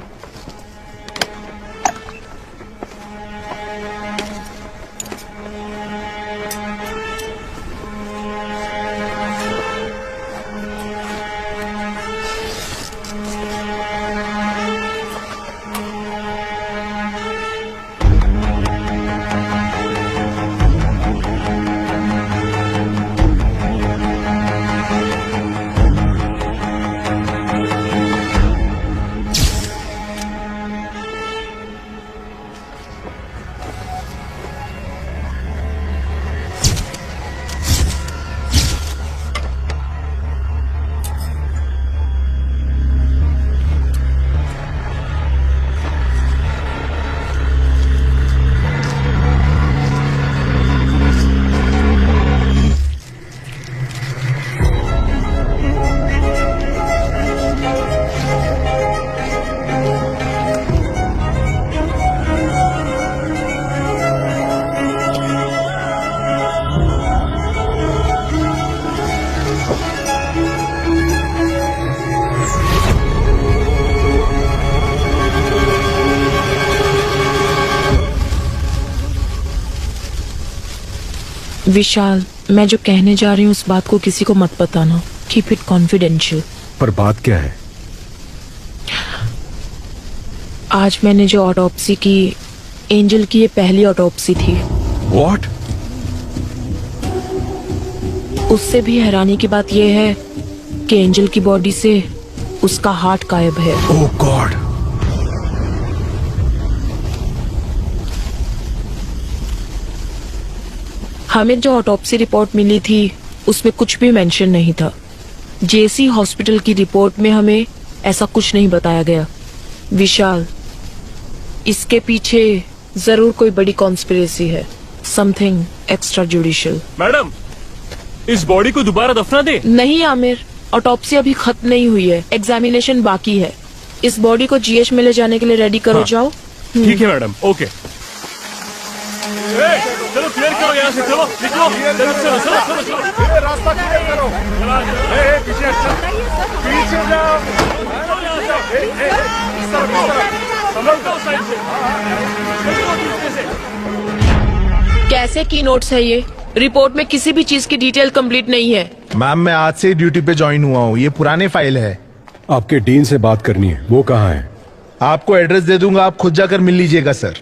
S8: Vishal, मैं जो कहने जा रही हूँ उस बात को किसी को मत बताना। Keep it confidential.
S6: पर बात क्या है?
S8: आज मैंने जो ऑटोप्सी की, एंजल की ये पहली ऑटोप्सी थी।
S6: What?
S8: उससे भी हैरानी की बात यह है कि एंजल की बॉडी से उसका हार्ट गायब है।
S6: ओह गॉड।
S8: हमें जो ऑटोप्सी रिपोर्ट मिली थी उसमें कुछ भी मेंशन नहीं था। जेसी हॉस्पिटल की रिपोर्ट में हमें ऐसा कुछ नहीं बताया गया। विशाल, इसके पीछे जरूर कोई बड़ी कॉन्स्पिरेसी है। Something extra judicial.
S16: मैडम, इस बॉडी को दोबारा दफना दे।
S8: नहीं आमिर, ऑटोप्सी अभी खत्म नहीं हुई है, एग्जामिनेशन बाकी है। इस बॉडी को जीएच में ले जाने के लिए रेडी करो।
S16: हाँ।
S8: जाओ।
S16: ठीक है मैडम, ओके। चलो क्लियर करो यहाँ से, चलो निकलो, चलो चलो चलो
S9: रास्ता क्लियर करो। पीछे पीछे जाओ।
S8: कैसे की नोट्स है ये? रिपोर्ट में किसी भी चीज की डिटेल कंप्लीट नहीं है।
S7: मैम, मैं आज से ड्यूटी पे ज्वाइन हुआ हूँ। ये पुराने फाइल है।
S6: आपके डीन से बात करनी है। वो कहाँ है?
S7: आपको एड्रेस दे दूंगा, आप खुद जाकर मिल लीजिएगा सर।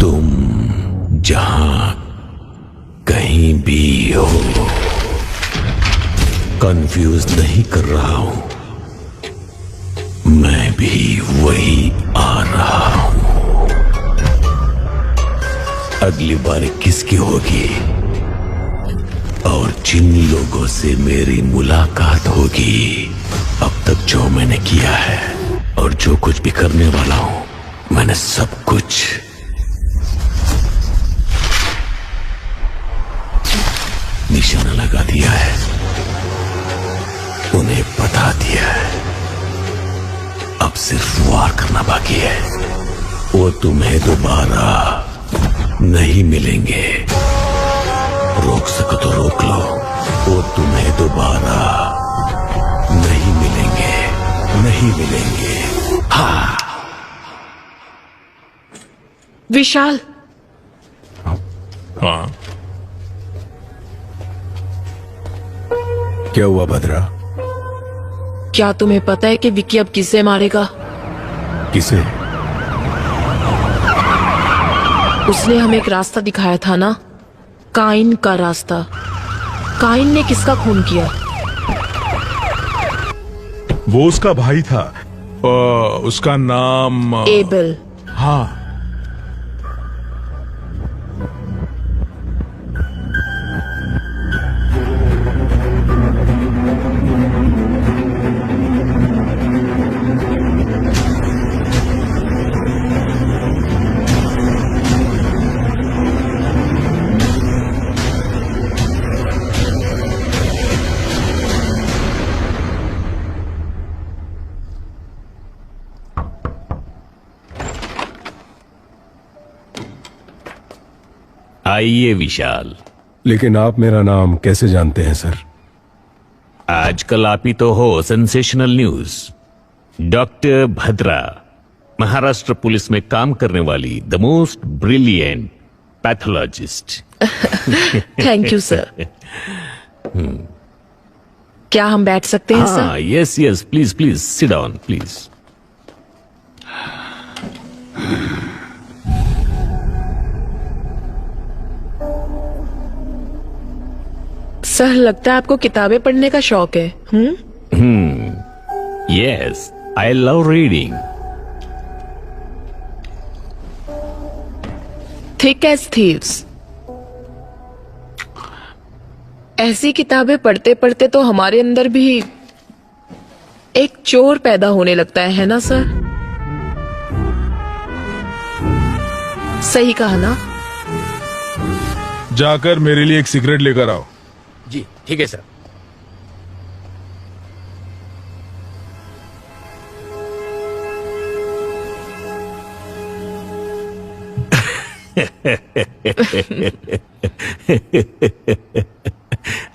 S14: तुम जहां कहीं भी हो, कंफ्यूज नहीं कर रहा हूं, मैं भी वही आ रहा हूं। अगली बार किसकी होगी और जिन लोगों से मेरी मुलाकात होगी, अब तक जो मैंने किया है और जो कुछ भी करने वाला हूं, मैंने सब कुछ निशाना लगा दिया है, उन्हें बता दिया है। अब सिर्फ वार करना बाकी है। वो तुम्हें दोबारा नहीं मिलेंगे। रोक सको तो रोक लो। वो तुम्हें दोबारा नहीं मिलेंगे, नहीं मिलेंगे। हाँ।
S8: विशाल।
S3: हाँ।
S6: क्या हुआ भद्रा?
S8: क्या तुम्हें पता है कि विक्की अब किसे मारेगा?
S6: किसे?
S8: उसने हमें एक रास्ता दिखाया था ना, काइन का रास्ता। काइन ने किसका खून किया?
S3: वो उसका भाई था। उसका नाम
S8: एबल।
S3: हाँ।
S14: आइए विशाल।
S6: लेकिन आप मेरा नाम कैसे जानते हैं सर?
S14: आजकल आप ही तो हो sensational news. Doctor Bhadra, Maharashtra police में काम करने वाली the most brilliant pathologist.
S8: Thank you sir. क्या हम बैठ सकते हैं sir?
S14: Yes yes, please please sit down please.
S8: Sir, लगता है आपको किताबें पढ़ने का शौक है।
S14: Yes, I love reading.
S8: Thick as thieves. ऐसी किताबें पढ़ते पढ़ते तो हमारे अंदर भी एक चोर पैदा होने लगता है ना सर? सही कहा ना?
S3: जाकर मेरे लिए एक सिगरेट लेकर आओ।
S14: जी ठीक है sir.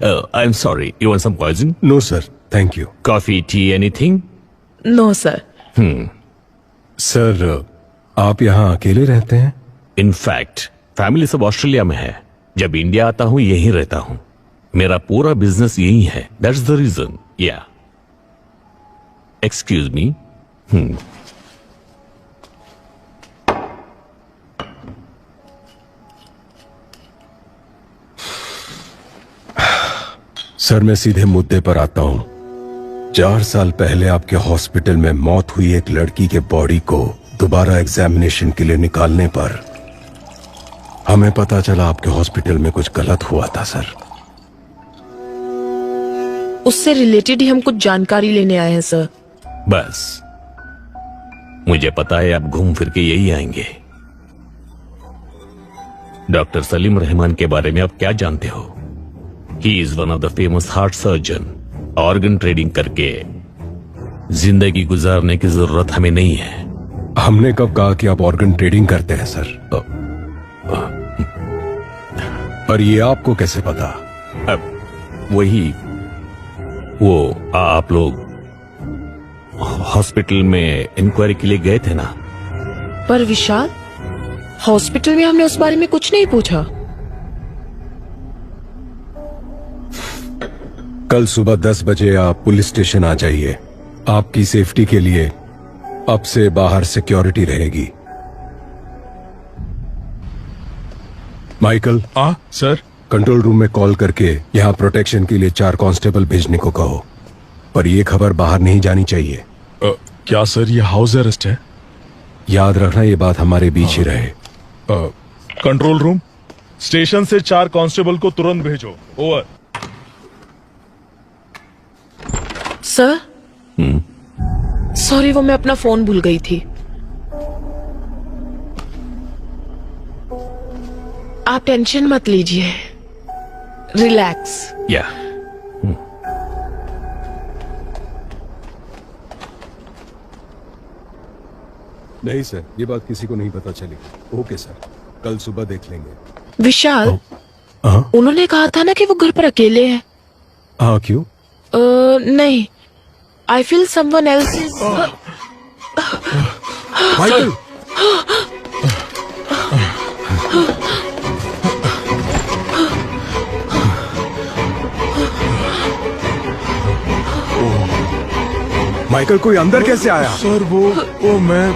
S14: Oh, I'm sorry. You want some poison?
S6: No, sir. Thank you.
S14: Coffee, tea, anything?
S8: No, sir.
S6: Sir, आप यहाँ अकेले रहते हैं?
S14: In fact, फैमिली सब ऑस्ट्रेलिया में है। जब इंडिया आता हूँ यहीं रहता हूँ। मेरा पूरा बिजनेस यही है। That's the reason. Yeah. Excuse me.
S6: Sir, मैं सीधे मुद्दे पर आता हूं। 4 साल पहले आपके हॉस्पिटल में मौत हुई एक लड़की के बॉडी को दोबारा एग्जामिनेशन के लिए निकालने पर हमें पता चला आपके हॉस्पिटल में कुछ गलत हुआ था सर।
S8: उससे रिलेटेड ही हम कुछ जानकारी लेने आए हैं सर।
S14: बस मुझे पता है आप घूम फिर के यही आएंगे। डॉक्टर सलीम रहमान के बारे में आप क्या जानते हो? He is one of the famous heart surgeon. Organ trading करके जिंदगी गुजारने की जरूरत हमें नहीं है।
S6: हमने कब कहा कि आप ऑर्गन ट्रेडिंग करते हैं सर? पर ये आपको कैसे पता?
S14: अब वही वो आप लोग हॉस्पिटल में इंक्वायरी के लिए गए थे ना?
S8: पर विशाल, हॉस्पिटल में हमने उस बारे में कुछ नहीं पूछा।
S6: कल सुबह 10 बजे आप पुलिस स्टेशन आ जाइए। आपकी सेफ्टी के लिए अब से बाहर सिक्योरिटी रहेगी। माइकल।
S3: सर।
S6: कंट्रोल रूम में कॉल करके यहाँ प्रोटेक्शन के लिए 4 कांस्टेबल भेजने को कहो, पर यह खबर बाहर नहीं जानी चाहिए।
S3: क्या सर, ये हाउस अरेस्ट है?
S6: याद रखना, ये बात हमारे बीच ही रहे।
S3: कंट्रोल रूम, स्टेशन से 4 कांस्टेबल को तुरंत भेजो। ओवर।
S8: सर सॉरी, वो मैं अपना फोन भूल गई थी। आप टेंशन मत लीजिए, रिलैक्स।
S14: या
S6: नहीं सर, ये बात किसी को नहीं पता चलेगी। ओके सर, कल सुबह देख लेंगे।
S8: विशाल,
S6: हाँ
S8: उन्होंने कहा था ना कि वो घर पर अकेले हैं।
S6: हाँ, क्यों?
S8: नहीं, I feel someone else is.
S6: Michael, Michael, कोई अंदर कैसे आया?
S3: सर वो मैं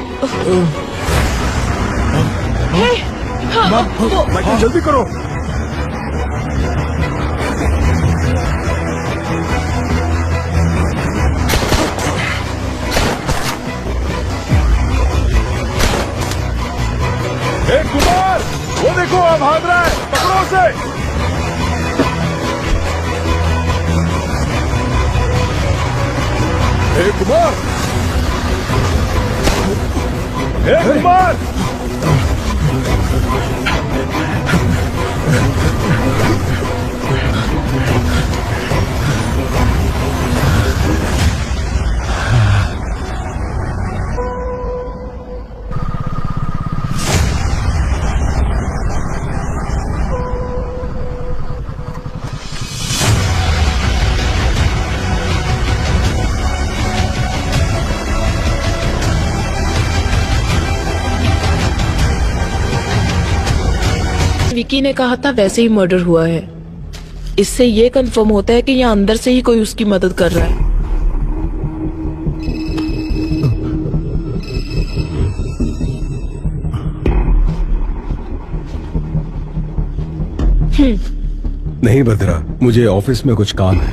S6: माइकल जल्दी करो।
S3: कुमार, वो देखो अब भाग रहा है, पकड़ो उसे।
S6: कुमार,
S3: कुमार,
S8: विकी ने कहा था वैसे ही मर्डर हुआ है। इससे ये कंफर्म होता है कि यहाँ अंदर से ही कोई उसकी मदद कर रहा है।
S6: नहीं भद्रा, मुझे ऑफिस में कुछ काम है।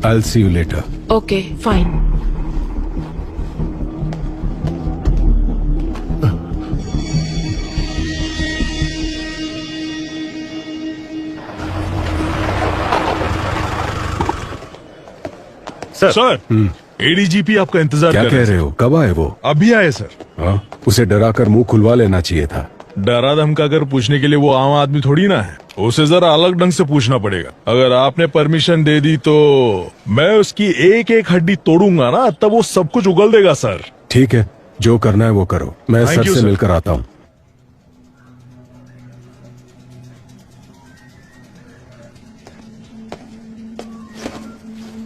S6: I'll see you later.
S8: Okay, fine.
S3: Sir, ADGP आपका इंतजार
S6: क्या
S3: कर
S6: कह रहे हो? कब आए वो?
S3: अभी आए सर।
S6: हाँ, उसे डरा कर मुंह खुलवा लेना चाहिए था।
S3: डरा धमका कर पूछने के लिए वो आम आदमी थोड़ी ना है, उसे जरा अलग ढंग से पूछना पड़ेगा। अगर आपने परमिशन दे दी तो मैं उसकी एक एक हड्डी तोड़ूंगा ना, तब वो सब कुछ उगल देगा सर।
S6: ठीक है, जो करना है वो करो। मैं
S3: Thank
S6: सर
S3: you,
S6: से
S3: sir.
S6: मिलकर आता हूँ।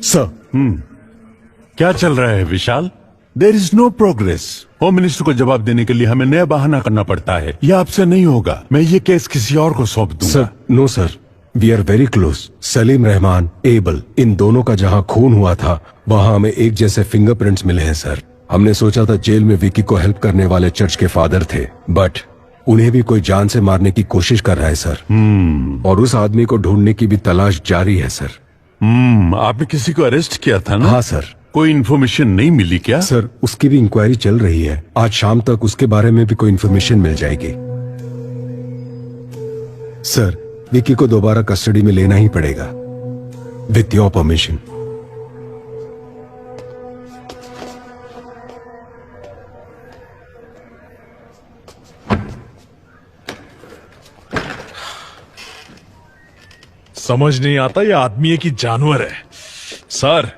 S2: सर, क्या चल रहा है Vishal? There is no progress. Home minister को जवाब देने के लिए हमें नया बहाना करना पड़ता है। यह आपसे नहीं होगा। मैं ये केस किसी और को सौंप दूंगा।
S6: Sir, no sir, we are very close. Salim Rahman, Abel, इन दोनों का जहाँ खून हुआ था वहाँ हमें एक जैसे फिंगरप्रिंट्स मिले हैं सर। हमने सोचा था जेल में विकी को हेल्प करने वाले चर्च के फादर थे, बट उन्हें भी कोई जान से मारने की कोशिश कर रहा है सर। और उस आदमी को ढूंढने की भी तलाश जारी है सर।
S2: आपने किसी को अरेस्ट किया था ना?
S6: हाँ सर।
S2: कोई इन्फॉर्मेशन नहीं मिली क्या?
S6: सर, उसकी भी इंक्वायरी चल रही है। आज शाम तक उसके बारे में भी कोई इन्फॉर्मेशन मिल जाएगी। सर, विकी को दोबारा कस्टडी में लेना ही पड़ेगा, विथ योर परमिशन।
S3: समझ नहीं आता ये आदमी है कि जानवर है। सर,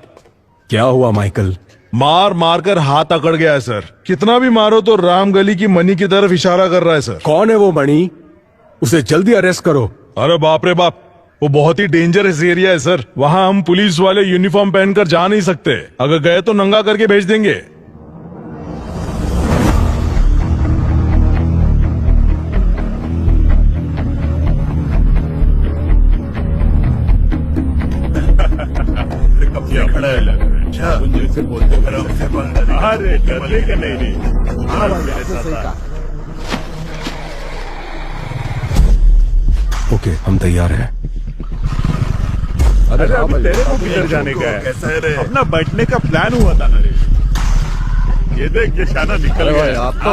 S6: क्या हुआ माइकल?
S3: मार मार कर हाथ अकड़ गया है सर। कितना भी मारो तो रामगली की मनी की तरफ इशारा कर रहा है सर।
S6: कौन है वो मणि? उसे जल्दी अरेस्ट करो।
S3: अरे बाप रे बाप, वो बहुत ही डेंजरस एरिया है सर। वहाँ हम पुलिस वाले यूनिफॉर्म पहनकर जा नहीं सकते। अगर गए तो नंगा करके भेज देंगे।
S2: अरे डरने का नहीं।
S6: ओके, हम तैयार हैं।
S11: अरे तेरे को किधर जाने का है? अपना बैठने का प्लान हुआ था ना रे। ये देख ये शाना निकल गया।
S9: आप तो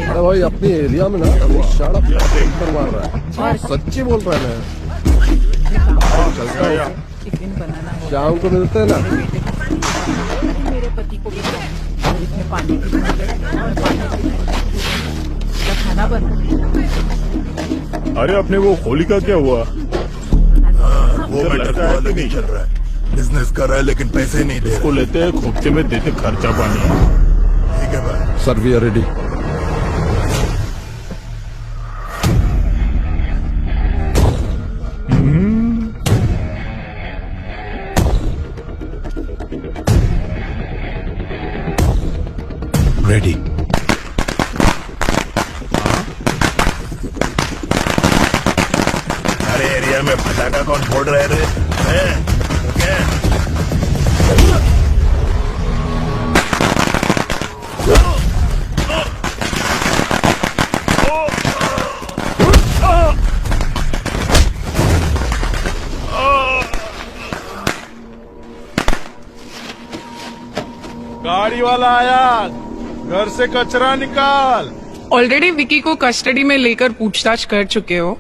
S9: अरे भाई अपने एरिया में ना शाना करवा रहा है और सच्ची बोल रहा है। शाम को मिलते हैं ना।
S5: मेरे पति को भी पानी खाना बना।
S11: अरे अपने वो होली का क्या हुआ?
S17: वो लगता है नहीं चल रहा है, बिजनेस कर रहा है लेकिन पैसे नहीं दे रहा।
S11: उसको लेते हैं खोपचे में देते खर्चा पानी।
S17: ठीक है भाई।
S9: Sir we are ready.
S6: Ready.
S17: अरे एरिया में पटाखा कौन फोड़ रहे रे? क्या?
S3: गाड़ी वाला आया, घर से कचरा निकाल।
S18: ऑलरेडी विकी को कस्टडी में लेकर पूछताछ कर चुके हो,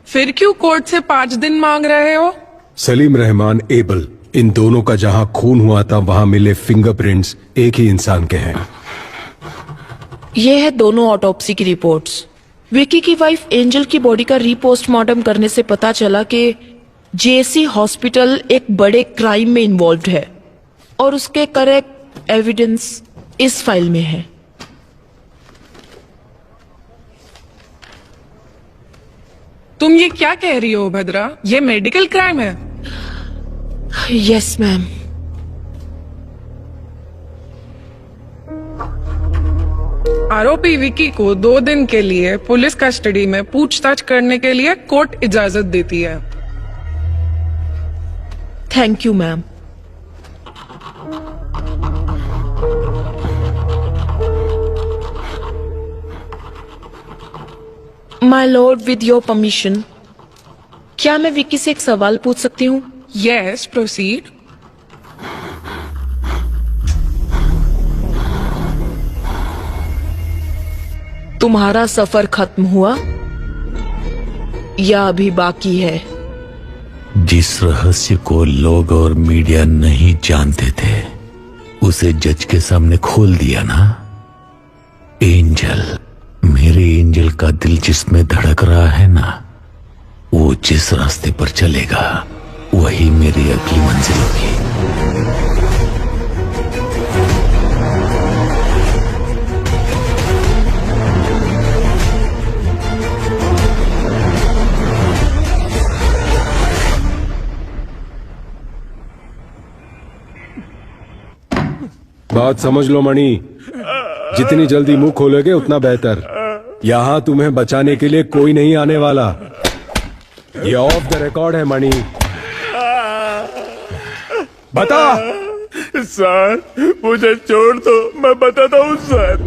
S18: फिर क्यों कोर्ट से 5 दिन मांग रहे हो?
S6: सलीम रहमान एबल, इन दोनों का जहां खून हुआ था वहां मिले फिंगरप्रिंट्स एक ही इंसान के हैं।
S8: ये है दोनों ऑटोप्सी की रिपोर्ट्स। विकी की वाइफ एंजल की बॉडी का रीपोस्टमार्टम करने से पता चला कि जेएससी हॉस्पिटल एक बड़े क्राइम में इन्वॉल्व है और उसके करेक्ट एविडेंस इस फाइल में है।
S18: तुम ये क्या कह रही हो भद्रा? ये मेडिकल क्राइम है।
S8: Yes ma'am.
S18: आरोपी विकी को 2 दिन के लिए पुलिस कस्टडी में पूछताछ करने के लिए कोर्ट इजाजत देती है।
S8: Thank you ma'am. My Lord, with your permission, क्या मैं विकी से एक सवाल पूछ सकती हूँ?
S18: Yes, proceed.
S8: तुम्हारा सफर खत्म हुआ या अभी बाकी है?
S14: जिस रहस्य को लोग और मीडिया नहीं जानते थे उसे जज के सामने खोल दिया ना। एंजल, मेरे एंजल का दिल जिसमें धड़क रहा है ना, वो जिस रास्ते पर चलेगा वही मेरी अगली मंजिल होगी।
S6: बात समझ लो मणि, जितनी जल्दी मुंह खोलोगे उतना बेहतर। यहां तुम्हें बचाने के लिए कोई नहीं आने वाला। ये ऑफ द रिकॉर्ड है मणि। बता।
S11: सर मुझे छोड़ दो, मैं बताता हूँ सर।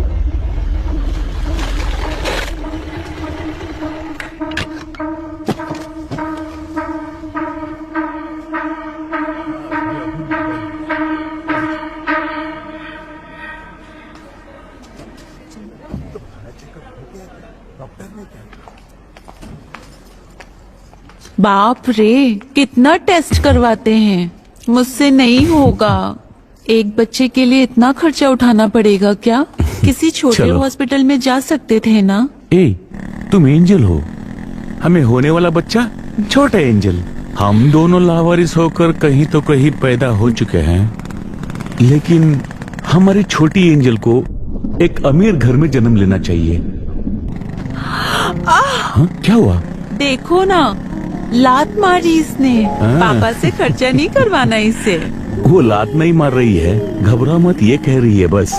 S5: बाप रे, कितना टेस्ट करवाते हैं। मुझसे नहीं होगा। एक बच्चे के लिए इतना खर्चा उठाना पड़ेगा क्या? किसी छोटे
S14: चलो।
S5: हॉस्पिटल में जा सकते थे ना।
S14: ए, तुम एंजल हो, हमें होने वाला बच्चा छोटा एंजल। हम दोनों लावारिस होकर कहीं तो कहीं पैदा हो चुके हैं, लेकिन हमारी छोटी एंजल को एक अमीर घर में जन्म लेना चाहिए। हाँ, क्या हुआ?
S5: देखो ना, लात मारी इसने। पापा से खर्चा नहीं करवाना इससे।
S14: वो लात नहीं मार रही है, घबरा मत, ये कह रही है बस।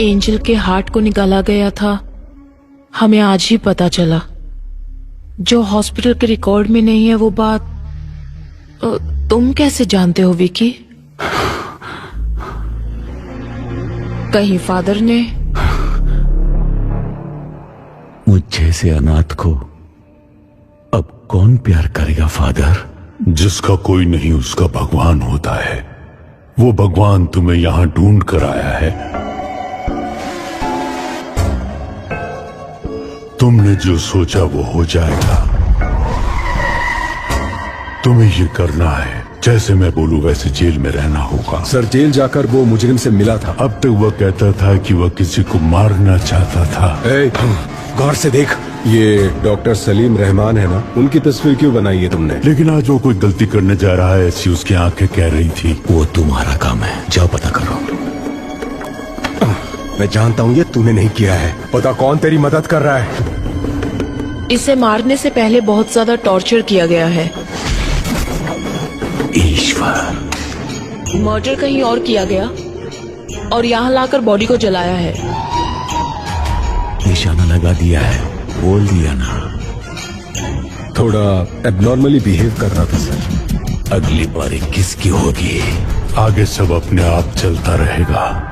S8: एंजल के हार्ट को निकाला गया था, हमें आज ही पता चला। जो हॉस्पिटल के रिकॉर्ड में नहीं है वो बात तुम कैसे जानते हो विकी? कहीं फादर ने?
S14: मुझ जैसे अनाथ को अब कौन प्यार करेगा फादर?
S2: जिसका कोई नहीं उसका भगवान होता है। वो भगवान तुम्हें यहाँ ढूंढ कर आया है। तुमने जो सोचा वो हो जाएगा। तुम्हें ये करना है, जैसे मैं बोलूं वैसे जेल में रहना होगा।
S6: सर, जेल जाकर वो मुजरिम से मिला था।
S2: अब तक वह कहता था कि वह किसी को मारना चाहता था।
S6: गौर से देख, ये डॉक्टर सलीम रहमान है ना, उनकी तस्वीर क्यों बनाई है तुमने?
S2: लेकिन आज वो कोई गलती करने जा रहा है, ऐसी उसकी आंखें कह रही थी।
S14: वो तुम्हारा काम है, जाओ पता करो।
S6: मैं जानता हूँ ये तूने नहीं किया है। पता कौन तेरी मदद कर रहा है?
S8: इसे मारने से पहले बहुत ज्यादा टॉर्चर किया गया है।
S14: ईश्वर,
S8: मर्डर कहीं और किया गया और यहाँ लाकर बॉडी को जलाया है।
S14: निशाना लगा दिया है, बोल दिया ना।
S6: थोड़ा एबनॉर्मली बिहेव कर रहा था सर।
S14: अगली बारी किसकी होगी?
S2: आगे सब अपने आप चलता रहेगा।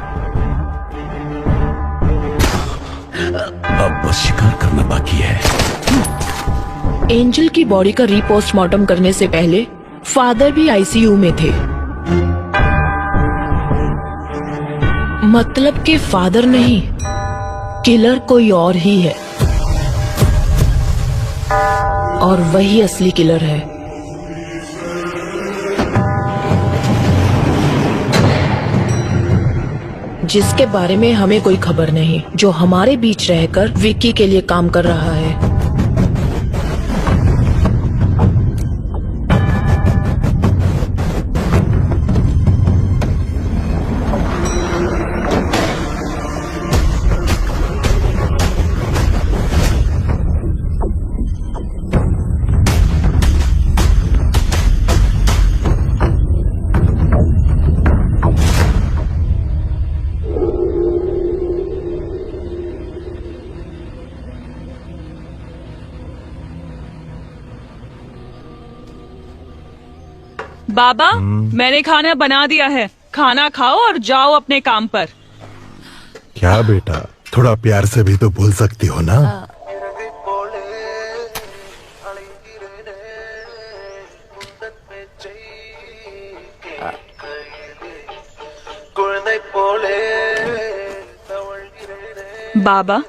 S14: अब बस शिकार करना बाकी है।
S8: एंजल की बॉडी का रीपोस्टमार्टम करने से पहले फादर भी आईसीयू में थे। मतलब कि फादर नहीं, किलर कोई और ही है, और वही असली किलर है। जिसके बारे में हमें कोई खबर नहीं, जो हमारे बीच रहकर विक्की के लिए काम कर रहा है।
S19: बाबा, मैंने खाना बना दिया है, खाना खाओ और जाओ अपने काम पर।
S7: क्या बेटा, थोड़ा प्यार से भी तो बोल सकती हो ना।
S19: बाबा,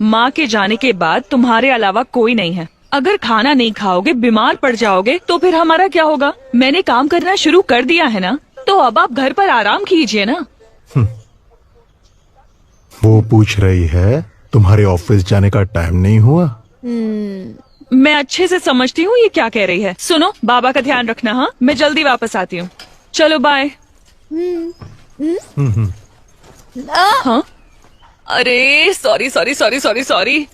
S19: माँ के जाने के बाद तुम्हारे अलावा कोई नहीं है। अगर खाना नहीं खाओगे, बीमार पड़ जाओगे तो फिर हमारा क्या होगा? मैंने काम करना शुरू कर दिया है ना, तो अब आप घर पर आराम कीजिए ना।
S7: वो पूछ रही है तुम्हारे ऑफिस जाने का टाइम नहीं हुआ?
S19: मैं अच्छे से समझती हूँ ये क्या कह रही है। सुनो, बाबा का ध्यान रखना। हाँ, मैं जल्दी वापस आती हूँ। चलो बाय। हाँ, अरे sorry sorry sorry sorry sorry.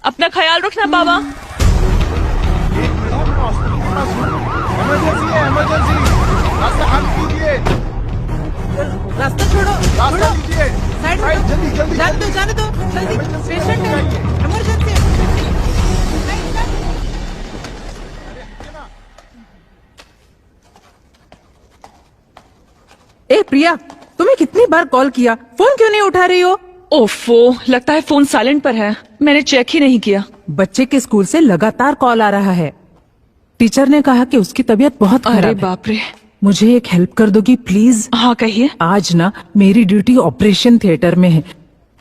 S19: अपना ख्याल रखना बाबा।
S10: इमरजेंसी है, इमरजेंसी। रास्ता खाली कीजिए।
S5: रास्ता छोड़ो,
S10: रास्ता कीजिए।
S5: साइड
S10: जल्दी जल्दी
S5: जाने दो जल्दी। पेशेंट है, इमरजेंसी। ए प्रिया, तुम्हें कितनी बार कॉल किया, फोन क्यों नहीं उठा रही हो?
S19: ओफो, लगता है फोन साइलेंट पर है, मैंने चेक ही नहीं किया।
S5: बच्चे के स्कूल से लगातार कॉल आ रहा है। टीचर ने कहा कि उसकी तबीयत बहुत खराब है।
S19: अरे बाप रे।
S5: मुझे एक हेल्प कर दोगी प्लीज?
S19: हाँ कहिए।
S5: आज ना मेरी ड्यूटी ऑपरेशन थिएटर में है,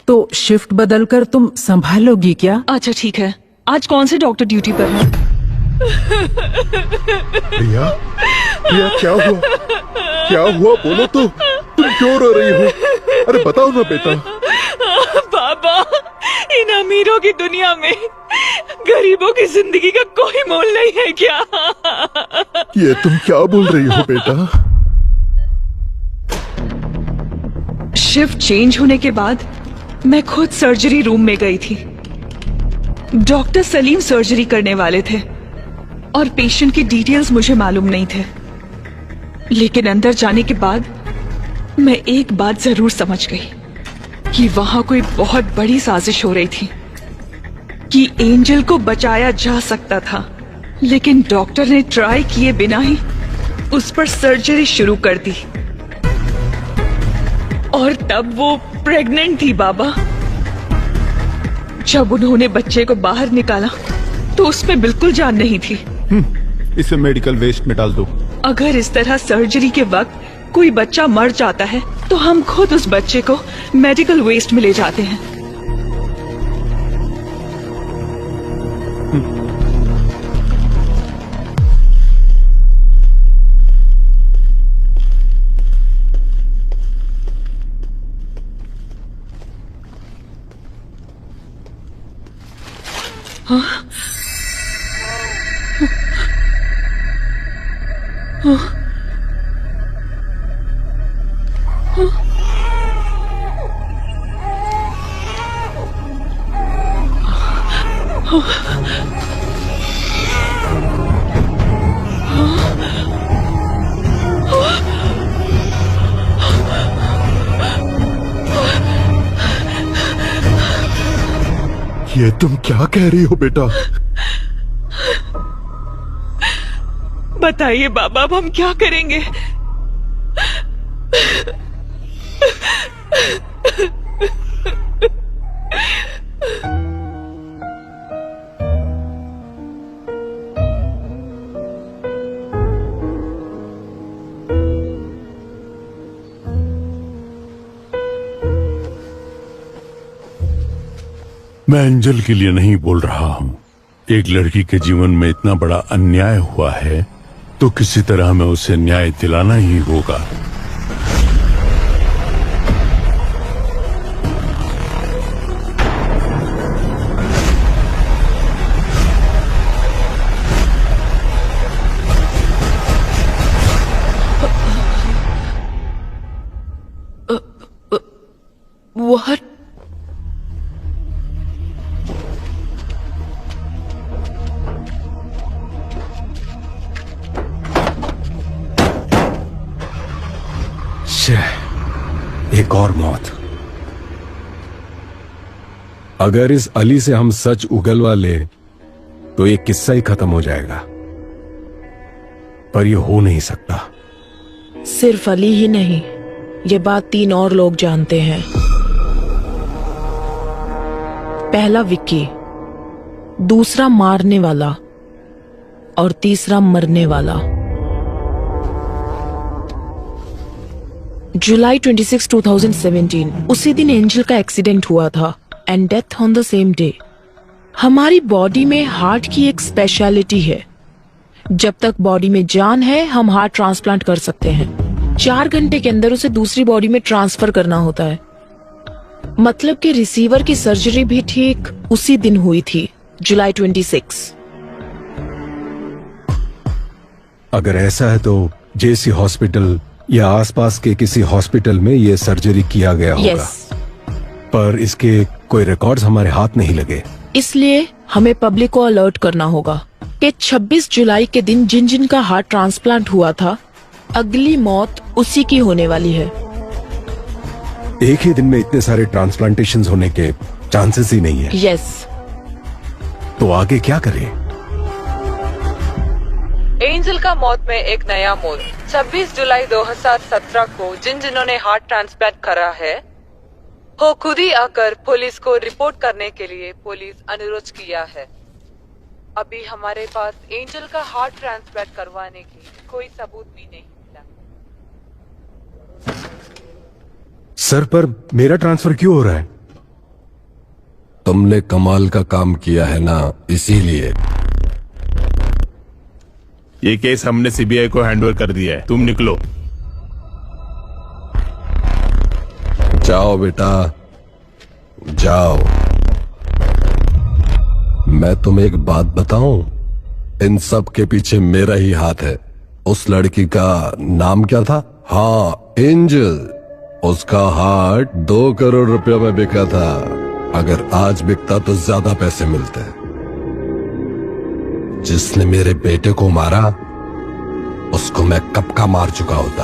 S5: तो शिफ्ट बदलकर तुम संभालोगी क्या?
S19: अच्छा ठीक है। आज कौन से डॉक्टर ड्यूटी पर है?
S17: प्रिया, प्रिया क्या हुआ? क्या हुआ बोलो तो, तुम क्यों रो रही हो? अरे बताओ ना बेटा।
S19: बाबा, अमीरों की दुनिया में गरीबों की जिंदगी का कोई मोल नहीं है क्या?
S17: ये तुम क्या बोल रही हो बेटा?
S19: शिफ्ट चेंज होने के बाद मैं खुद सर्जरी रूम में गई थी। डॉक्टर सलीम सर्जरी करने वाले थे और पेशेंट की डिटेल्स मुझे मालूम नहीं थे, लेकिन अंदर जाने के बाद मैं एक बात जरूर समझ गई कि वहां कोई बहुत बड़ी साजिश हो रही थी कि एंजल को बचाया जा सकता था, लेकिन डॉक्टर ने ट्राई किए बिना ही उस पर सर्जरी शुरू कर दी। और तब वो प्रेग्नेंट थी बाबा। जब उन्होंने बच्चे को बाहर निकाला तो उसमें बिल्कुल जान नहीं थी।
S10: इसे मेडिकल वेस्ट में डाल दो।
S19: अगर इस तरह सर्जरी के वक्त कोई बच्चा मर जाता है तो हम खुद उस बच्चे को मेडिकल वेस्ट में ले जाते हैं।
S17: ये तुम क्या कह रही हो बेटा?
S19: बताइए बाबा, अब हम क्या करेंगे?
S2: मैं एंजल के लिए नहीं बोल रहा हूँ। एक लड़की के जीवन में इतना बड़ा अन्याय हुआ है तो किसी तरह हमें उसे न्याय दिलाना ही होगा।
S8: What?
S6: एक और मौत। अगर इस अली से हम सच उगलवा ले तो ये किस्सा ही खत्म हो जाएगा, पर ये हो नहीं सकता।
S8: सिर्फ अली ही नहीं, ये बात 3 और लोग जानते हैं। पहला विक्की, दूसरा मारने वाला और तीसरा मरने वाला। जुलाई 26, 2017 उसी दिन एंजल का एक्सीडेंट हुआ था and death on the same day. हमारी बॉडी में हार्ट की एक स्पेशलिटी है, जब तक बॉडी में जान है हम हार्ट ट्रांसप्लांट कर सकते हैं। 4 घंटे के अंदर उसे दूसरी बॉडी में ट्रांसफर करना होता है। मतलब कि रिसीवर की सर्जरी भी ठीक उसी दिन हुई थी, जुलाई 26।
S6: अगर ऐसा है तो जेसी हॉस्पिटल या आसपास के किसी हॉस्पिटल में ये सर्जरी किया गया होगा।
S8: Yes.
S6: पर इसके कोई रिकॉर्ड्स हमारे हाथ नहीं लगे।
S8: इसलिए हमें पब्लिक को अलर्ट करना होगा कि 26 जुलाई के दिन जिन जिन का हार्ट ट्रांसप्लांट हुआ था, अगली मौत उसी की होने वाली है।
S6: एक ही दिन में इतने सारे ट्रांसप्लांटेशंस होने के चांसेस ही नहीं है।
S8: यस।
S6: तो आगे क्या करें?
S12: एंजल का मौत में एक नया मोड़। 26 जुलाई 2017 को जिन्होंने हार्ट ट्रांसप्लांट करा है वो खुद ही आकर पुलिस को रिपोर्ट करने के लिए पुलिस अनुरोध किया है। अभी हमारे पास एंजल का हार्ट ट्रांसप्लांट करवाने की कोई सबूत भी नहीं मिला।
S6: सर, पर मेरा ट्रांसफर क्यों हो रहा है?
S9: तुमने कमाल का काम किया है ना, इसीलिए।
S11: ये केस हमने सीबीआई को हैंडओवर कर दिया है, तुम निकलो।
S9: जाओ बेटा, जाओ।
S6: मैं तुम्हें एक बात बताऊं, इन सब के पीछे मेरा ही हाथ है। उस लड़की का नाम क्या था? हाँ, एंजल। उसका हार्ट 2 करोड़ रुपया में बिका था। अगर आज बिकता तो ज्यादा पैसे मिलते। जिसने मेरे बेटे को मारा उसको मैं कब का मार चुका होता।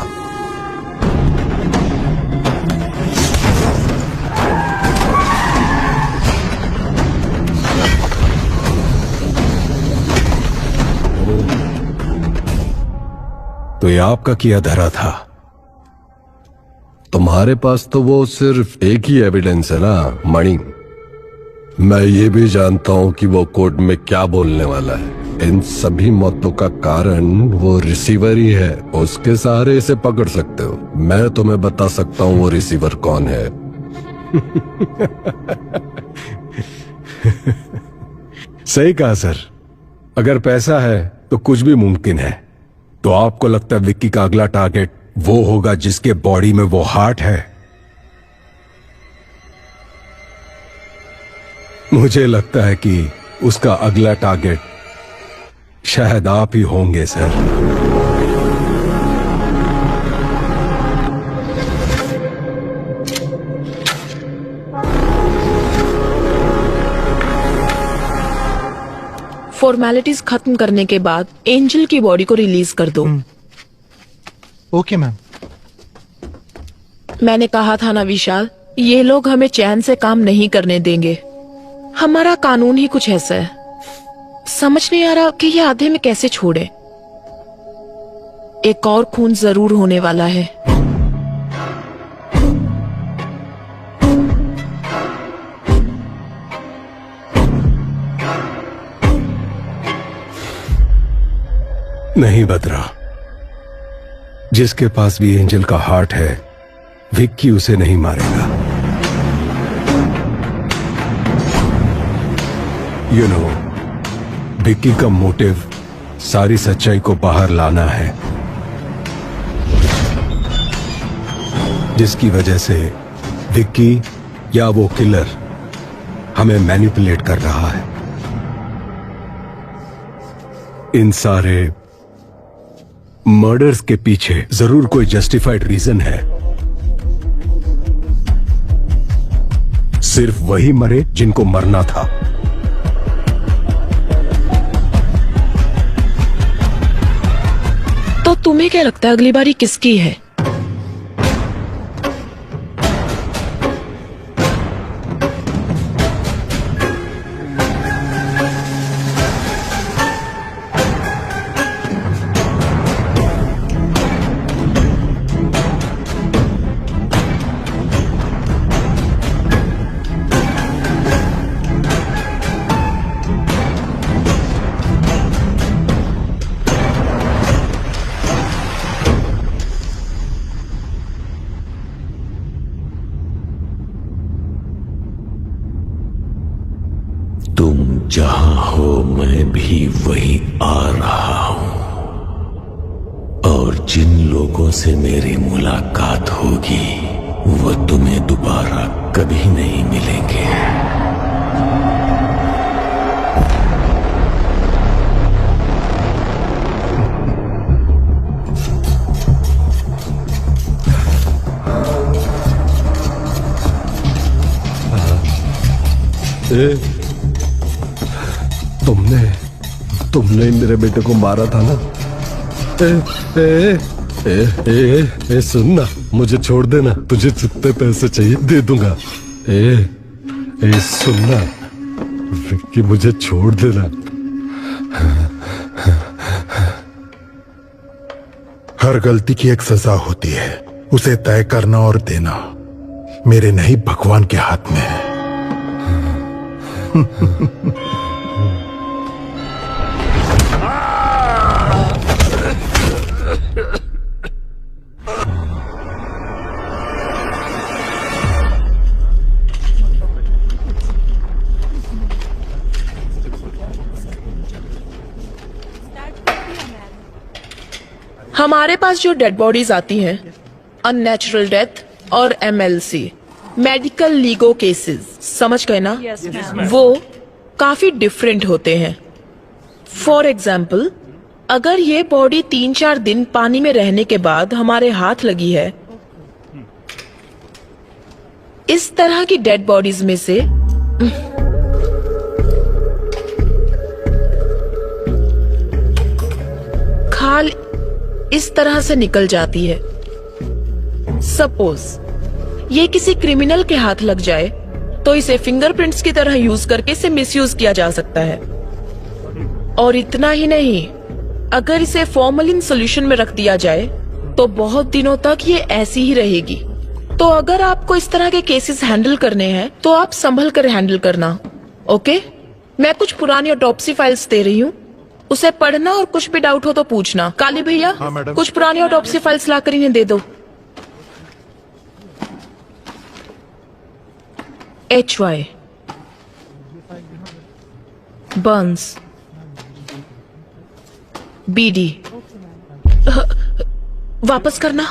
S6: तो ये आपका किया धरा था। तुम्हारे पास तो वो सिर्फ एक ही एविडेंस है ना, मणि। मैं ये भी जानता हूं कि वो कोर्ट में क्या बोलने वाला है। इन सभी मौतों का कारण वो रिसीवर ही है। उसके सहारे इसे पकड़ सकते हो। मैं तुम्हें बता सकता हूं वो रिसीवर कौन है। सही कहा सर। अगर पैसा है तो कुछ भी मुमकिन है। तो आपको लगता है विक्की का अगला टारगेट वो होगा जिसके बॉडी में वो हार्ट है? मुझे लगता है कि उसका अगला टारगेट शायद आप ही होंगे सर।
S8: फॉर्मेलिटीज खत्म करने के बाद एंजल की बॉडी को रिलीज कर दो।
S7: Okay ma'am.
S8: मैंने कहा था ना विशाल, ये लोग हमें चैन से काम नहीं करने देंगे। हमारा कानून ही कुछ ऐसा है। समझ नहीं आ रहा कि ये आधे में कैसे छोड़े। एक और खून जरूर होने वाला है।
S6: नहीं बदरा, जिसके पास भी एंजल का हार्ट है, विक्की उसे नहीं मारेगा। यू नो, विक्की का मोटिव सारी सच्चाई को बाहर लाना है, जिसकी वजह से विक्की या वो किलर हमें मैनिपुलेट कर रहा है। इन सारे मर्डर्स के पीछे जरूर कोई जस्टिफाइड रीजन है। सिर्फ वही मरे जिनको मरना था।
S8: तो तुम्हें क्या लगता है अगली बारी किसकी है?
S14: तुम जहां हो मैं भी वहीं आ रहा हूं, और जिन लोगों से मेरी मुलाकात होगी वो तुम्हें दोबारा कभी नहीं मिलेंगे।
S6: तुमने मेरे बेटे को मारा था ना? सुनना, मुझे छोड़ देना। तुझे जितने पैसे चाहिए दे दूंगा। सुनना विक्की, मुझे छोड़ देना।
S7: हर गलती की एक सजा होती है, उसे तय करना और देना मेरे नहीं भगवान के हाथ में है।
S8: हमारे पास जो डेड बॉडीज आती हैं, अननेचुरल डेथ और MLC, मेडिकल लीगो केसेस, समझ गए ना? वो काफी डिफरेंट होते हैं। फॉर एग्जाम्पल, अगर ये बॉडी 3-4 दिन पानी में रहने के बाद हमारे हाथ लगी है, इस तरह की डेड बॉडीज में से खाल इस तरह से निकल जाती है। सपोज ये किसी क्रिमिनल के हाथ लग जाए तो इसे फिंगरप्रिंट्स की तरह यूज करके इसे मिसयूज किया जा सकता है। और इतना ही नहीं, अगर इसे फॉर्मलिन सॉल्यूशन में रख दिया जाए तो बहुत दिनों तक ये ऐसी ही रहेगी। तो अगर आपको इस तरह के केसेस हैंडल करने हैं तो आप संभल कर हैंडल करना, ओके? मैं कुछ पुरानी ऑटोप्सी फाइल्स दे रही हूँ, उसे पढ़ना और कुछ भी डाउट हो तो पूछना। काली भैया, कुछ पुरानी ऑटोप्सी फाइल्स लाकर इन्हें दे दो। HY बर्न्स, BD वापस करना।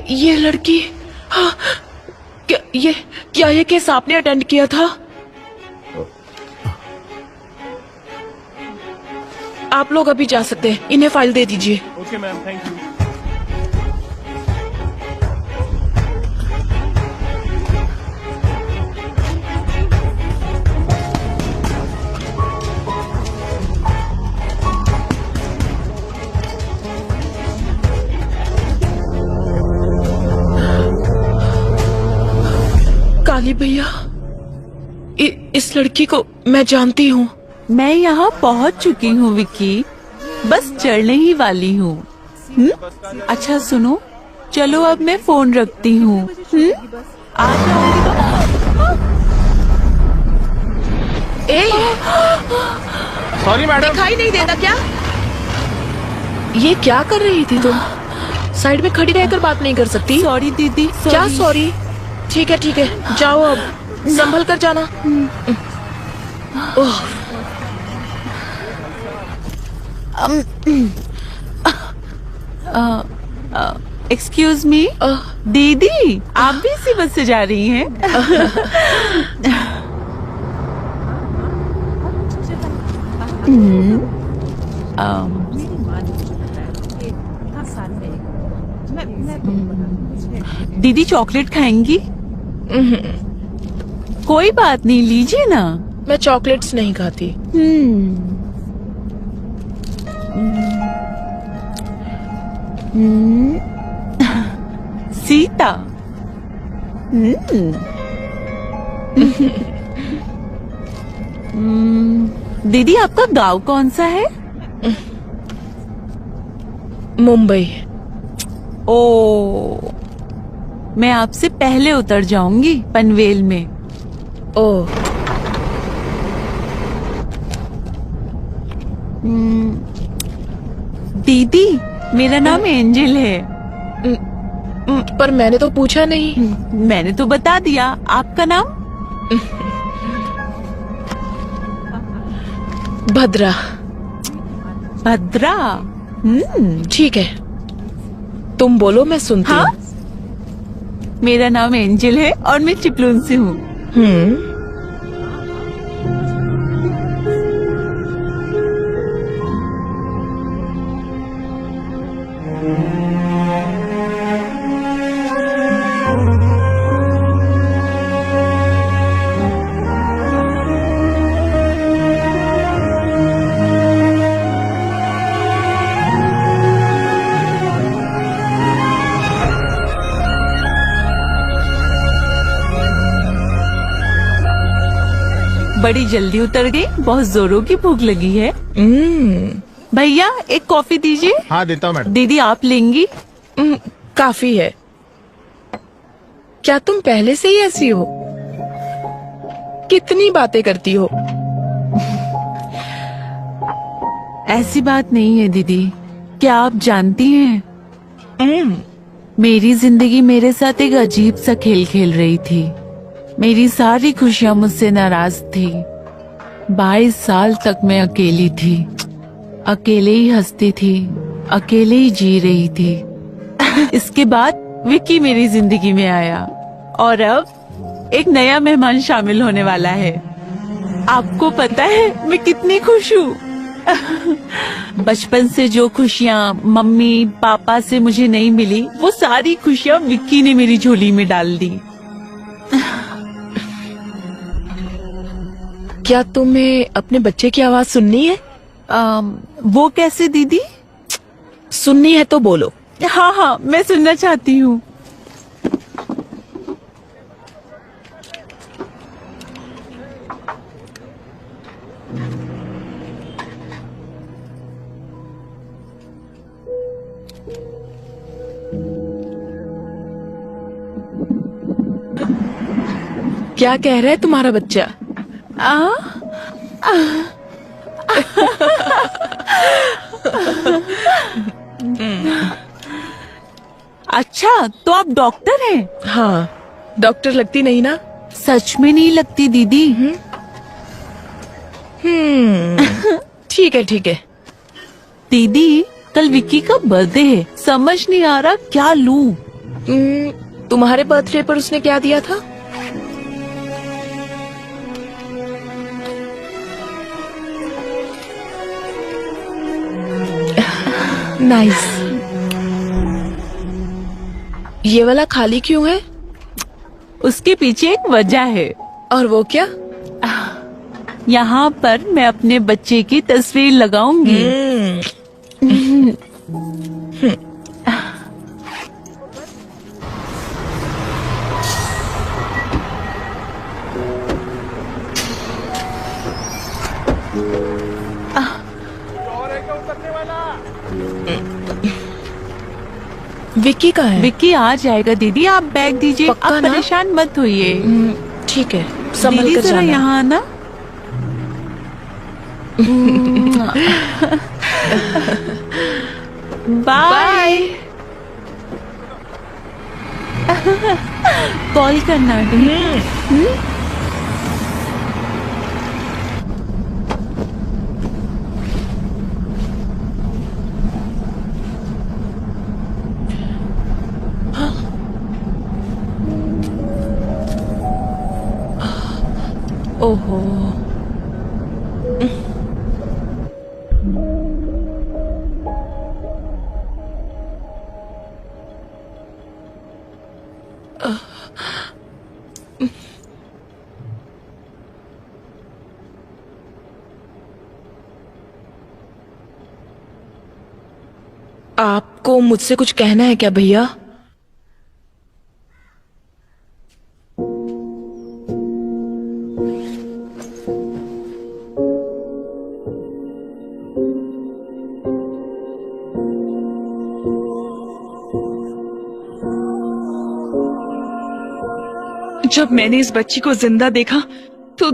S8: ये लड़की, क्या ये केस आपने अटेंड किया था? आप लोग अभी जा सकते हैं, इन्हें फाइल दे दीजिए।
S16: Okay ma'am, thank you.
S8: Kali भैया, इस लड़की को मैं जानती हूँ।
S5: मैं यहाँ पहुँच चुकी हूँ विक्की, बस चढ़ने ही वाली हूँ। अच्छा सुनो, चलो अब मैं फोन रखती हूँ। आ
S8: सॉरी मैडम, दिखाई नहीं देता क्या? ये क्या कर रही थी तुम? साइड में खड़ी रहकर बात नहीं कर सकती?
S5: सॉरी दीदी।
S8: क्या सॉरी? ठीक है, जाओ अब, संभल कर जाना। ओह,
S5: एक्सक्यूज मी दीदी, आप भी इसी बस से जा रही हैं? दीदी चॉकलेट खाएंगी? कोई बात नहीं, लीजिए ना।
S8: मैं चॉकलेट्स नहीं खाती।
S5: सीता। दीदी आपका गांव कौन सा है?
S8: मुंबई।
S5: ओ, मैं आपसे पहले उतर जाऊंगी पनवेल में।
S8: ओ,
S5: दीदी मेरा नाम एंजल है।
S8: पर मैंने तो पूछा नहीं।
S5: मैंने तो बता दिया। आपका नाम?
S8: भद्रा।
S5: भद्रा?
S8: ठीक है, तुम बोलो, मैं सुनती हूँ।
S5: मेरा नाम एंजल है और मैं चिपलून से हूँ। बड़ी जल्दी उतर गई, बहुत जोरों की भूख लगी है। भैया एक कॉफी दीजिए।
S10: हाँ देता हूँ मैडम।
S5: दीदी आप लेंगी?
S8: काफी है। क्या तुम पहले से ही ऐसी हो? कितनी बातें करती हो?
S5: ऐसी बात नहीं है दीदी। क्या आप जानती हैं, मेरी जिंदगी मेरे साथ एक अजीब सा खेल खेल रही थी। मेरी सारी खुशियां मुझसे नाराज थी। 22 साल तक मैं अकेली थी, अकेले ही हंसती थी, अकेले ही जी रही थी। इसके बाद विक्की मेरी जिंदगी में आया और अब एक नया मेहमान शामिल होने वाला है। आपको पता है मैं कितनी खुश हूँ। बचपन से जो खुशियाँ मम्मी पापा से मुझे नहीं मिली, वो सारी खुशियाँ विक्की ने मेरी झोली में डाल दी।
S8: क्या तुम्हें अपने बच्चे की आवाज सुननी है?
S5: वो कैसे दीदी?
S8: सुननी है तो बोलो।
S5: हाँ हाँ, मैं सुनना चाहती हूँ।
S8: क्या कह रहा है तुम्हारा बच्चा?
S5: अच्छा, तो आप डॉक्टर हैं?
S8: हाँ, डॉक्टर लगती नहीं ना?
S5: सच में नहीं लगती दीदी।
S8: ठीक है ठीक है।
S5: दीदी, कल विक्की का बर्थडे है, समझ नहीं आ रहा क्या लूं।
S8: तुम्हारे बर्थडे पर उसने क्या दिया था? नाइस। ये वाला खाली क्यों है?
S5: उसके पीछे एक वजह है।
S8: और वो क्या?
S5: यहाँ पर मैं अपने बच्चे की तस्वीर लगाऊंगी।
S8: विक्की कहाँ है?
S5: विक्की आ जाएगा दीदी, आप बैग दीजिए, आप परेशान मत होइए।
S8: ठीक है, संभल कर जाना।
S5: यहाँ आना। बाय। कॉल करना। ओहो,
S8: आपको मुझसे कुछ कहना है क्या भैया?
S19: जब मैंने इस बच्ची को जिंदा देखा तो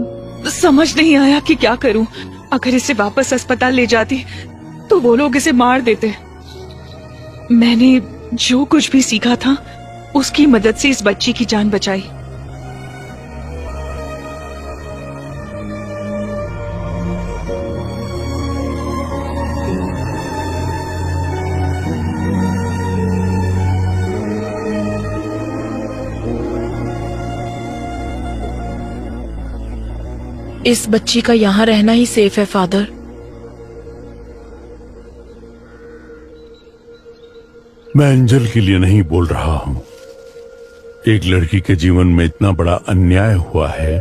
S19: समझ नहीं आया कि क्या करूं। अगर इसे वापस अस्पताल ले जाती तो वो लोग इसे मार देते। मैंने जो कुछ भी सीखा था उसकी मदद से इस बच्ची की जान बचाई।
S8: इस बच्ची का यहाँ रहना ही सेफ है फादर।
S2: मैं एंजल के लिए नहीं बोल रहा हूं। एक लड़की के जीवन में इतना बड़ा अन्याय हुआ है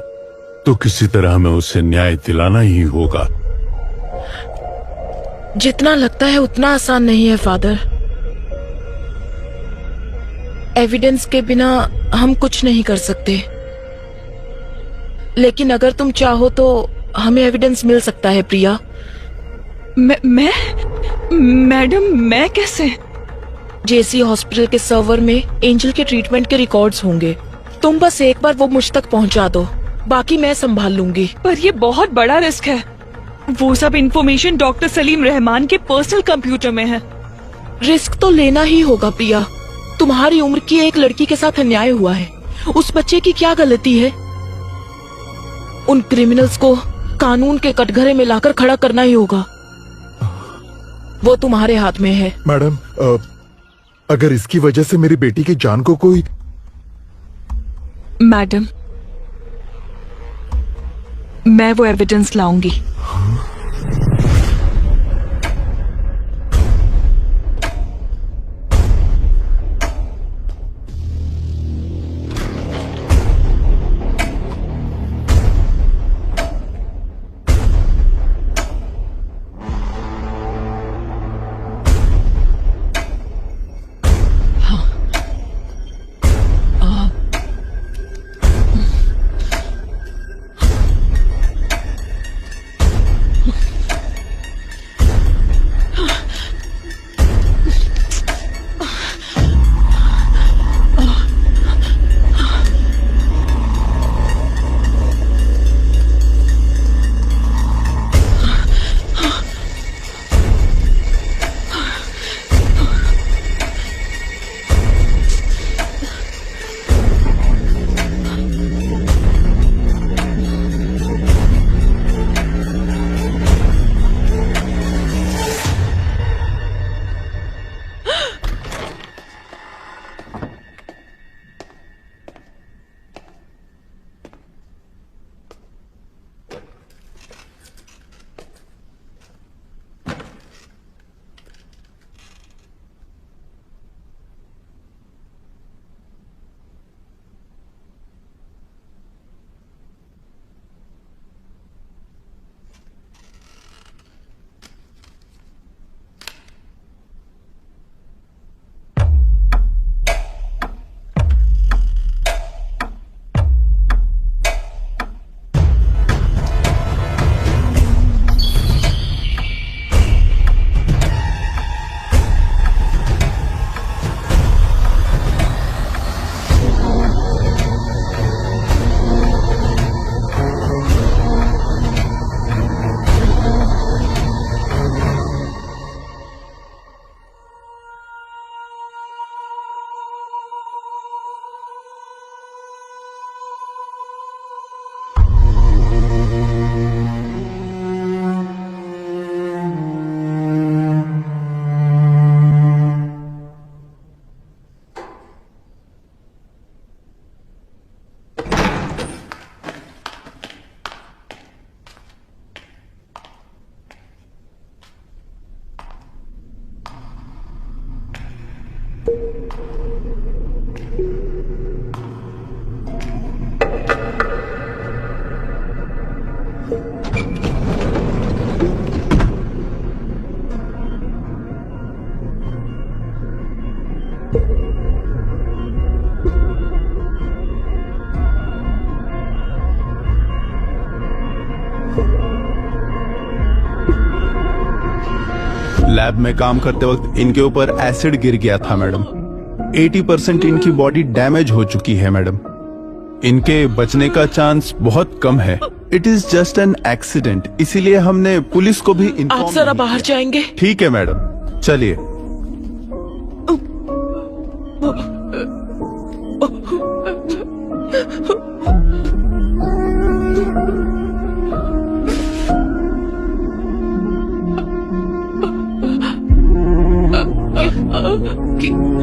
S2: तो किसी तरह हमें उसे न्याय दिलाना ही होगा।
S8: जितना लगता है उतना आसान नहीं है फादर। एविडेंस के बिना हम कुछ नहीं कर सकते, लेकिन अगर तुम चाहो तो हमें एविडेंस मिल सकता है प्रिया।
S19: मैडम, मैं कैसे?
S8: जेसी हॉस्पिटल के सर्वर में एंजल के ट्रीटमेंट के रिकॉर्ड्स होंगे। तुम बस एक बार वो मुझ तक पहुंचा दो, बाकी मैं संभाल लूंगी।
S19: पर ये बहुत बड़ा रिस्क है। वो सब इंफॉर्मेशन डॉक्टर सलीम रहमान के पर्सनल कंप्यूटर में है।
S8: रिस्क तो लेना ही होगा प्रिया। तुम्हारी उम्र की एक लड़की के साथ अन्याय हुआ है। उस बच्चे की क्या गलती है? उन क्रिमिनल्स को कानून के कटघरे में लाकर खड़ा करना ही होगा। वो तुम्हारे हाथ में है।
S7: मैडम, अगर इसकी वजह से मेरी बेटी की जान को कोई...
S19: मैडम, मैं वो एविडेंस लाऊंगी।
S10: लैब में काम करते वक्त इनके ऊपर एसिड गिर गया था मैडम। 80% इनकी बॉडी डैमेज हो चुकी है मैडम। इनके बचने का चांस बहुत कम है। It is just an accident, इसीलिए हमने पुलिस को भी इन्फॉर्म।
S8: आप जरा बाहर जाएंगे?
S10: ठीक है मैडम, चलिए।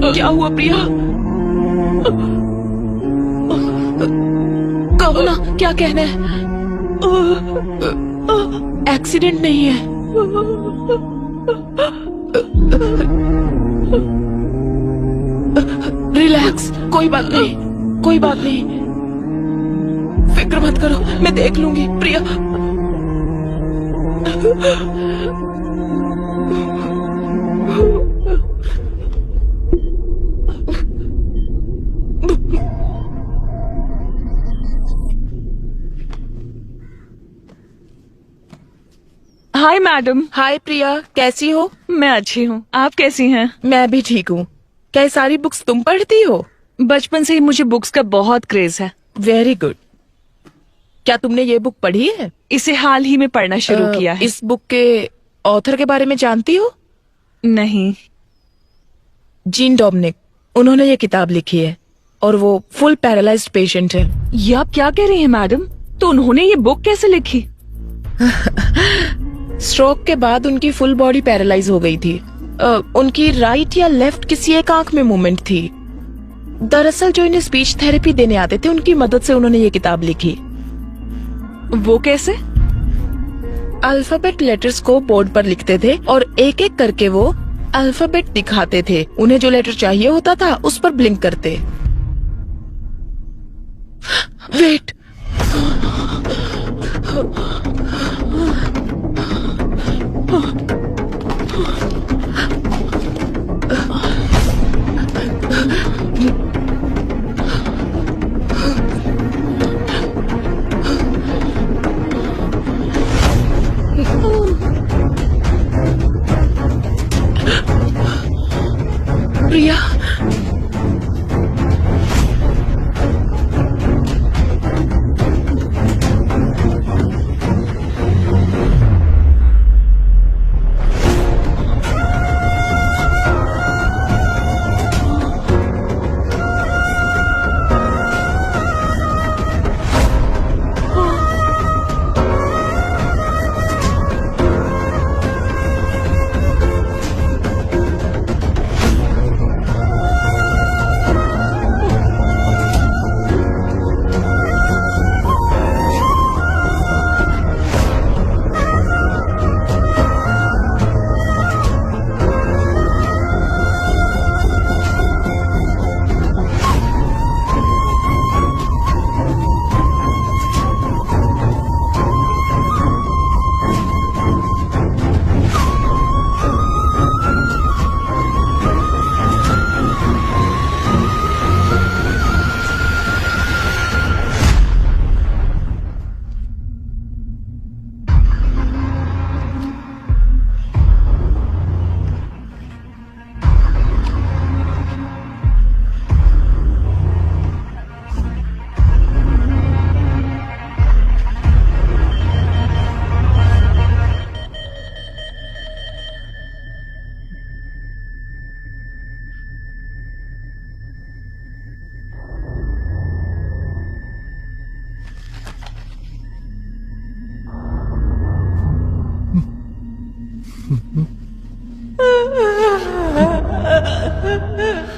S8: क्या हुआ प्रिया? कहो ना, क्या कहना है? एक्सीडेंट नहीं है। रिलैक्स, कोई बात नहीं, कोई बात नहीं, फिक्र मत करो, मैं देख लूंगी प्रिया।
S19: Hi madam.
S8: हाय प्रिया, कैसी हो?
S19: मैं अच्छी हूँ, आप कैसी हैं?
S8: मैं भी ठीक हूँ। क्या ये सारी बुक्स तुम पढ़ती हो?
S19: बचपन से ही मुझे बुक्स का बहुत क्रेज है।
S8: Very good. क्या तुमने ये बुक पढ़ी है?
S19: इसे हाल ही में पढ़ना शुरू किया है।
S8: इस बुक के ऑथर के बारे में जानती हो?
S19: नहीं।
S8: जीन डोमिनिक, उन्होंने ये किताब लिखी है और वो फुल पैरालाइज्ड पेशेंट है।
S19: ये आप क्या कह रही हैं मैडम? तो तो उन्होंने ये बुक कैसे लिखी?
S8: स्ट्रोक के बाद उनकी फुल बॉडी पैरालाइज हो गई थी। उनकी राइट या लेफ्ट किसी एक आंख में मूवमेंट थी। दरअसल जो इन्हें स्पीच थेरेपी देने आते थे उनकी मदद से उन्होंने ये किताब लिखी।
S19: वो कैसे?
S8: अल्फाबेट लेटर्स को बोर्ड पर लिखते थे और एक एक करके वो अल्फाबेट दिखाते थे। उन्हें जो लेटर चाहिए होता था उस पर ब्लिंक करते। वेट, प्रिया,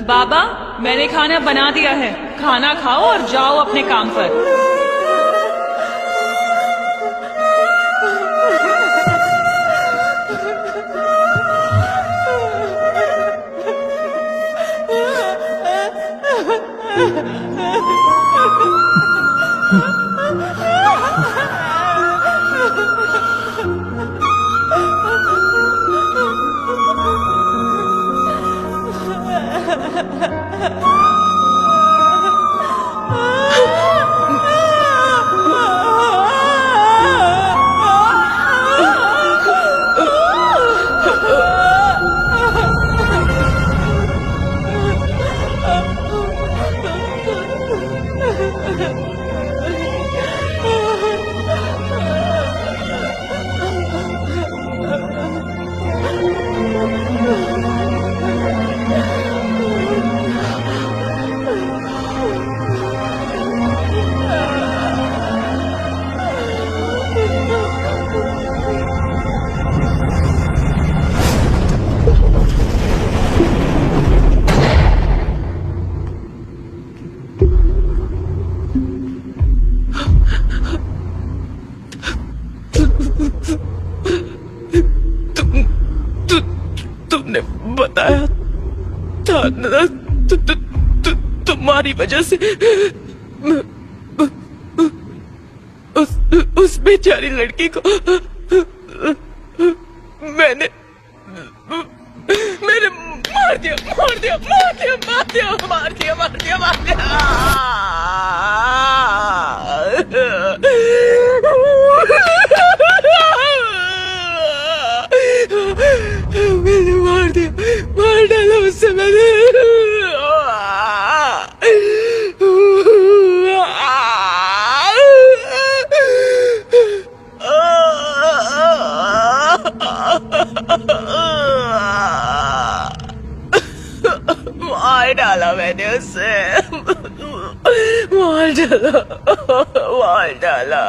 S19: बाबा, मैंने खाना बना दिया है। खाना खाओ और जाओ अपने काम पर।
S8: तुमने बताया था ना, तुम्हारी वजह से उस बेचारी लड़की को मैंने मार दिया। मैंने मार डाला उससे। मैंने मार डाला, मैंने उससे मार डाला।
S15: मार डाला।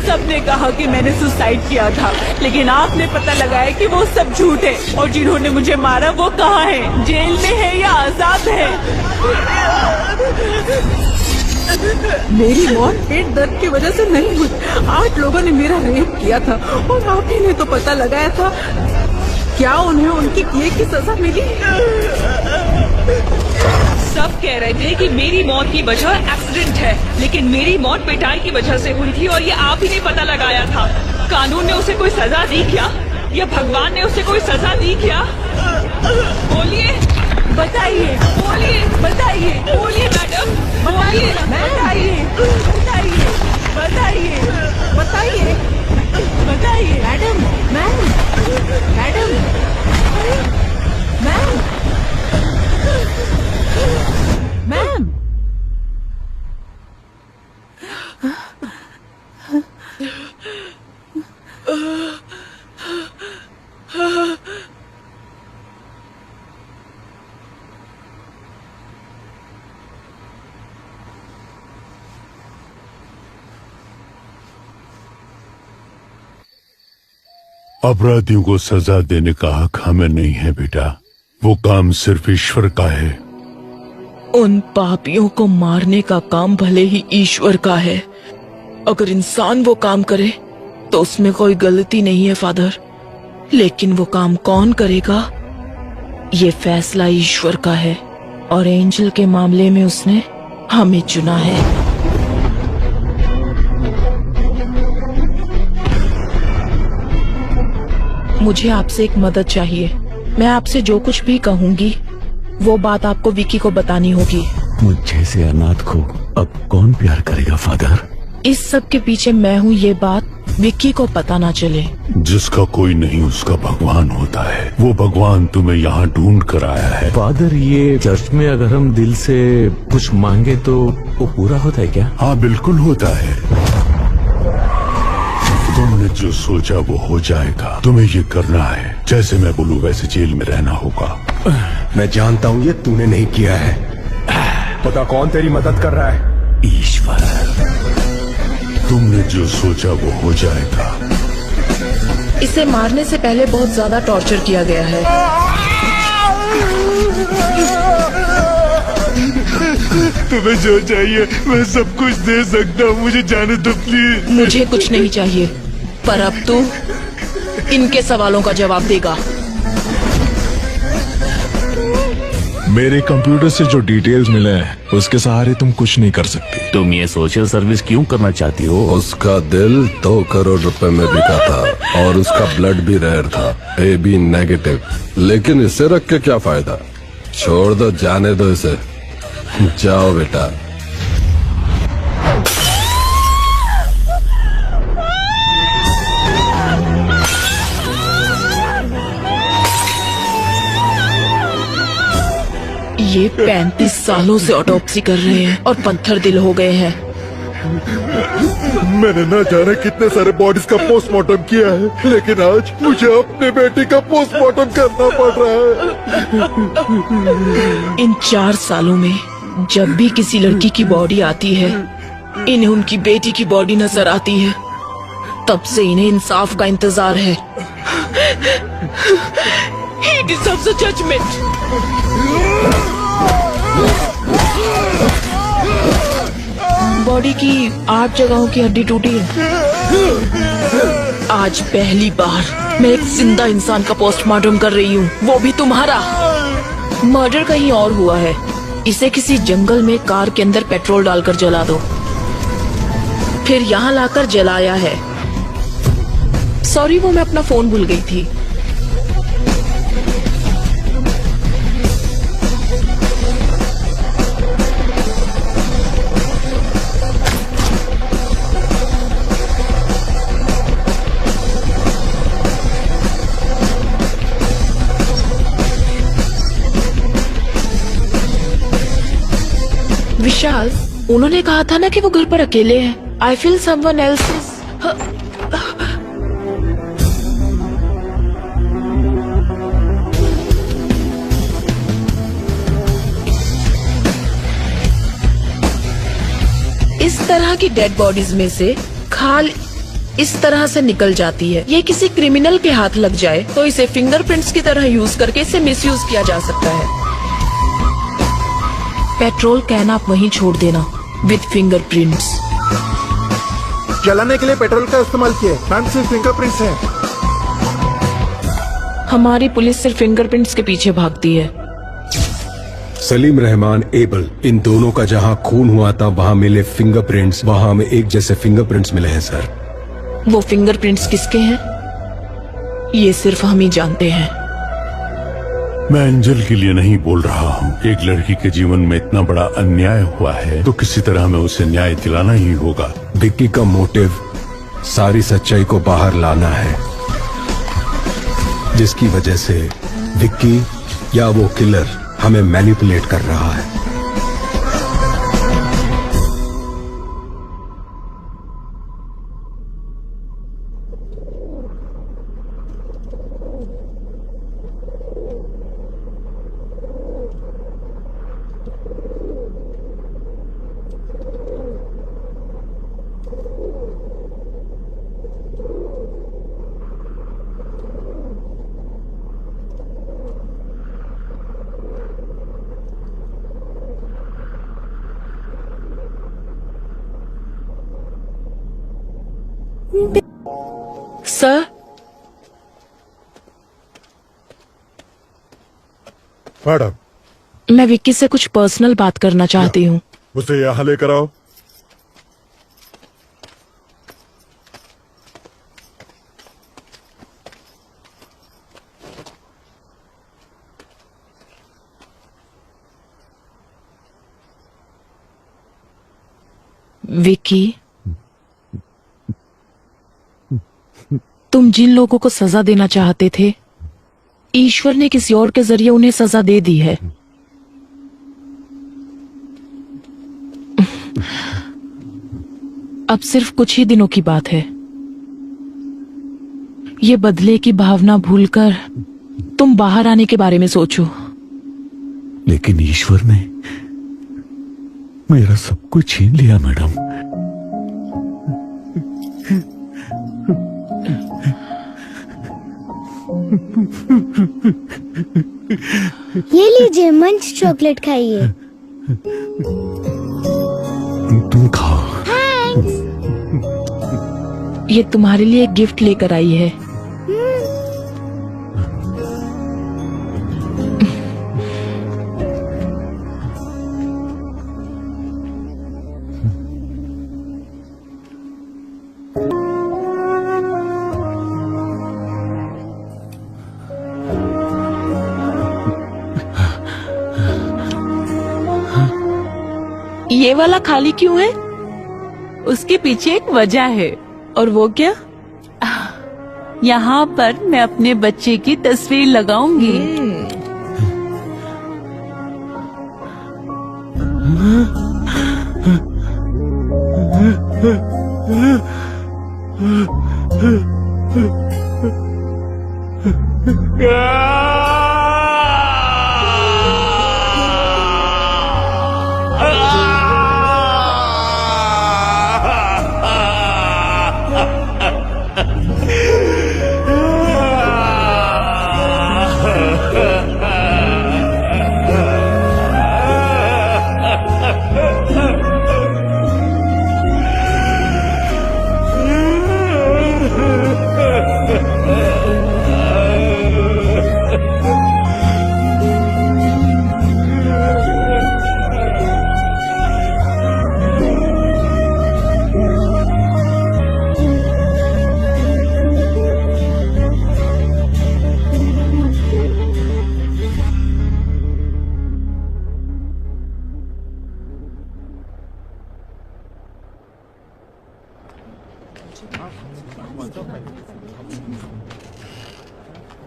S5: सबने कहा कि मैंने सुसाइड किया था, लेकिन आपने पता लगाया कि वो सब झूठ है और जिन्होंने मुझे मारा वो कहाँ है? जेल में है या आजाद है? मेरी मौत पेट दर्द की वजह से नहीं हुई। 8 लोगों ने मेरा रेप किया था और आप ही ने तो पता लगाया था। क्या उन्हें उनकी किए की सजा मिली?
S19: सब कह रहे थे कि मेरी मौत की वजह एक्सीडेंट है, लेकिन मेरी मौत पिटाई की वजह से हुई थी और ये आप ही ने पता लगाया था। कानून ने उसे कोई सजा दी क्या, या भगवान ने उसे कोई सजा दी क्या? बोलिए,
S5: बताइए,
S19: बोलिए,
S5: बताइए,
S19: बोलिए मैडम, बोलिए,
S5: बताइए, बताइए, बताइए, बताइए, बताइए, madam, ma'am, madam, ma'am, ma'am.
S2: अपराधियों को सजा देने का हक हमें नहीं है बेटा, वो काम सिर्फ ईश्वर का है।
S8: उन पापियों को मारने का काम भले ही ईश्वर का है, अगर इंसान वो काम करे तो उसमें कोई गलती नहीं है फादर, लेकिन वो काम कौन करेगा ये फैसला ईश्वर का है, और एंजल के मामले में उसने हमें चुना है। मुझे आपसे एक मदद चाहिए। मैं आपसे जो कुछ भी कहूंगी वो बात आपको विकी को बतानी होगी।
S14: मुझ जैसे अनाथ को अब कौन प्यार करेगा फादर?
S8: इस सब के पीछे मैं हूँ, ये बात विक्की को पता ना चले।
S2: जिसका कोई नहीं उसका भगवान होता है, वो भगवान तुम्हें यहाँ ढूंढ कर आया है।
S14: फादर, ये चर्च में अगर हम दिल से कुछ मांगे तो वो पूरा होता है क्या?
S2: हाँ बिल्कुल होता है। तुमने जो सोचा वो हो जाएगा। तुम्हें ये करना है, जैसे मैं बोलूँ वैसे जेल में रहना होगा।
S6: मैं जानता हूँ ये तूने नहीं किया है। पता कौन तेरी मदद कर रहा है?
S14: ईश्वर।
S2: तुमने जो सोचा वो हो जाएगा।
S8: इसे मारने से पहले बहुत ज्यादा टॉर्चर किया गया है।
S2: तुम्हें जो चाहिए मैं सब कुछ दे सकता हूँ, मुझे जाने दो प्लीज।
S8: मुझे कुछ नहीं चाहिए, पर अब तू इनके सवालों का जवाब देगा।
S3: मेरे कंप्यूटर से जो डिटेल्स मिले हैं उसके सहारे तुम कुछ नहीं कर सकती।
S14: तुम ये सोशल सर्विस क्यों करना चाहती हो?
S6: उसका दिल 2 करोड़ रुपए में बिका था और उसका ब्लड भी रेयर था, AB नेगेटिव। लेकिन इसे रख के क्या फायदा? छोड़ दो, जाने दो इसे। जाओ बेटा।
S8: ये 35 सालों से ऑटोप्सी कर रहे हैं और पत्थर दिल हो गए हैं।
S17: मैंने ना जाने कितने सारे बॉडीज का पोस्टमार्टम किया है, लेकिन आज मुझे अपने बेटे का पोस्टमार्टम करना पड़ रहा है।
S8: इन 4 सालों में जब भी किसी लड़की की बॉडी आती है, इन्हें उनकी बेटी की बॉडी नजर आती है। तब से इन्हें इंसाफ का इंतजार है। He deserves a judgment. Body की 8 जगहों की हड्डी टूटी है। आज पहली बार मैं एक जिंदा इंसान का पोस्टमार्टम कर रही हूँ, वो भी तुम्हारा। मर्डर कहीं और हुआ है। इसे किसी जंगल में कार के अंदर पेट्रोल डालकर जला दो, फिर यहाँ लाकर जलाया है। सॉरी, वो मैं अपना फोन भूल गई थी। विशाल, उन्होंने कहा था ना कि वो घर पर अकेले हैं। I feel someone else is. इस तरह की डेड बॉडीज में से खाल इस तरह से निकल जाती है। ये किसी क्रिमिनल के हाथ लग जाए तो इसे फिंगरप्रिंट्स की तरह यूज करके इसे मिसयूज किया जा सकता है। पेट्रोल कैन आप वहीं छोड़ देना विद फिंगरप्रिंट्स।
S17: जलाने के लिए पेट्रोल का इस्तेमाल किया, मैम सिर्फ फिंगरप्रिंट्स हैं।
S8: हमारी पुलिस सिर्फ फिंगरप्रिंट्स के पीछे भागती है।
S6: सलीम रहमान एबल, इन दोनों का जहां खून हुआ था वहां मिले फिंगरप्रिंट्स, वहां हमें एक जैसे फिंगरप्रिंट्स मिले हैं सर।
S8: वो फिंगरप्रिंट्स किसके हैं ये सिर्फ हम ही जानते हैं।
S2: मैं एंजल के लिए नहीं बोल रहा हूँ। एक लड़की के जीवन में इतना बड़ा अन्याय हुआ है तो किसी तरह हमें उसे न्याय दिलाना ही होगा।
S6: विक्की का मोटिव सारी सच्चाई को बाहर लाना है, जिसकी वजह से विक्की या वो किलर हमें मैनिपुलेट कर रहा है।
S8: सर,
S7: मैडम,
S8: मैं विक्की से कुछ पर्सनल बात करना चाहती हूँ।
S7: उसे यहाँ लेकर आओ।
S8: विक्की, तुम जिन लोगों को सजा देना चाहते थे, ईश्वर ने किसी और के जरिए उन्हें सजा दे दी है। अब सिर्फ कुछ ही दिनों की बात है। ये बदले की भावना भूलकर तुम बाहर आने के बारे में सोचो।
S14: लेकिन ईश्वर ने मेरा सब कुछ छीन लिया मैडम।
S13: ये लीजिए, मंच चॉकलेट खाइए।
S14: तुम खाओ।
S8: ये तुम्हारे लिए एक गिफ्ट लेकर आई है। ये वाला खाली क्यों है?
S5: उसके पीछे एक वजह है।
S8: और वो क्या?
S5: यहाँ पर मैं अपने बच्चे की तस्वीर लगाऊंगी।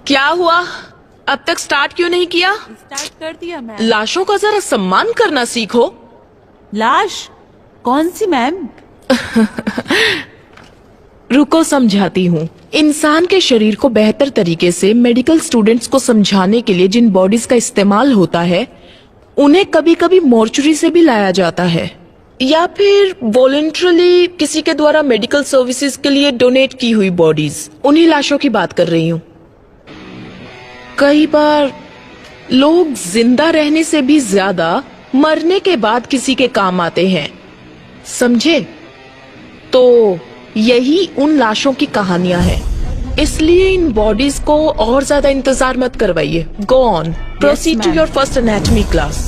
S8: क्या हुआ? अब तक स्टार्ट क्यों नहीं किया?
S5: स्टार्ट कर दिया मैम।
S8: लाशों का जरा सम्मान करना सीखो।
S5: लाश? कौन सी मैम?
S8: रुको समझाती हूँ। इंसान के शरीर को बेहतर तरीके से मेडिकल स्टूडेंट्स को समझाने के लिए जिन बॉडीज का इस्तेमाल होता है उन्हें कभी कभी मॉर्चुरी से भी लाया जाता है या फिर वॉलंटरली किसी के द्वारा मेडिकल सर्विसेज के लिए डोनेट की हुई बॉडीज, उन्हीं लाशों की बात कर रही हूँ। कई बार लोग जिंदा रहने से भी ज्यादा मरने के बाद किसी के काम आते हैं, समझे? तो यही उन लाशों की कहानियां हैं। इसलिए इन बॉडीज को और ज्यादा इंतजार मत करवाइए। Go on, proceed to your first anatomy class.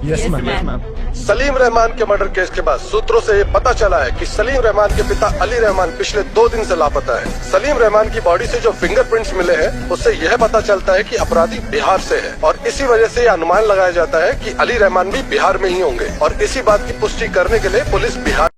S17: Yes ma'am. Salim Rahman के मर्डर केस के बाद सूत्रों से ये पता चला है कि सलीम रहमान के पिता अली रहमान पिछले 2 दिन से लापता है। सलीम रहमान की बॉडी से जो फिंगरप्रिंट्स मिले हैं उससे यह पता चलता है कि अपराधी बिहार से है और इसी वजह से यह अनुमान लगाया जाता है कि अली रहमान भी बिहार में ही होंगे और इसी बात की पुष्टि करने के लिए पुलिस बिहार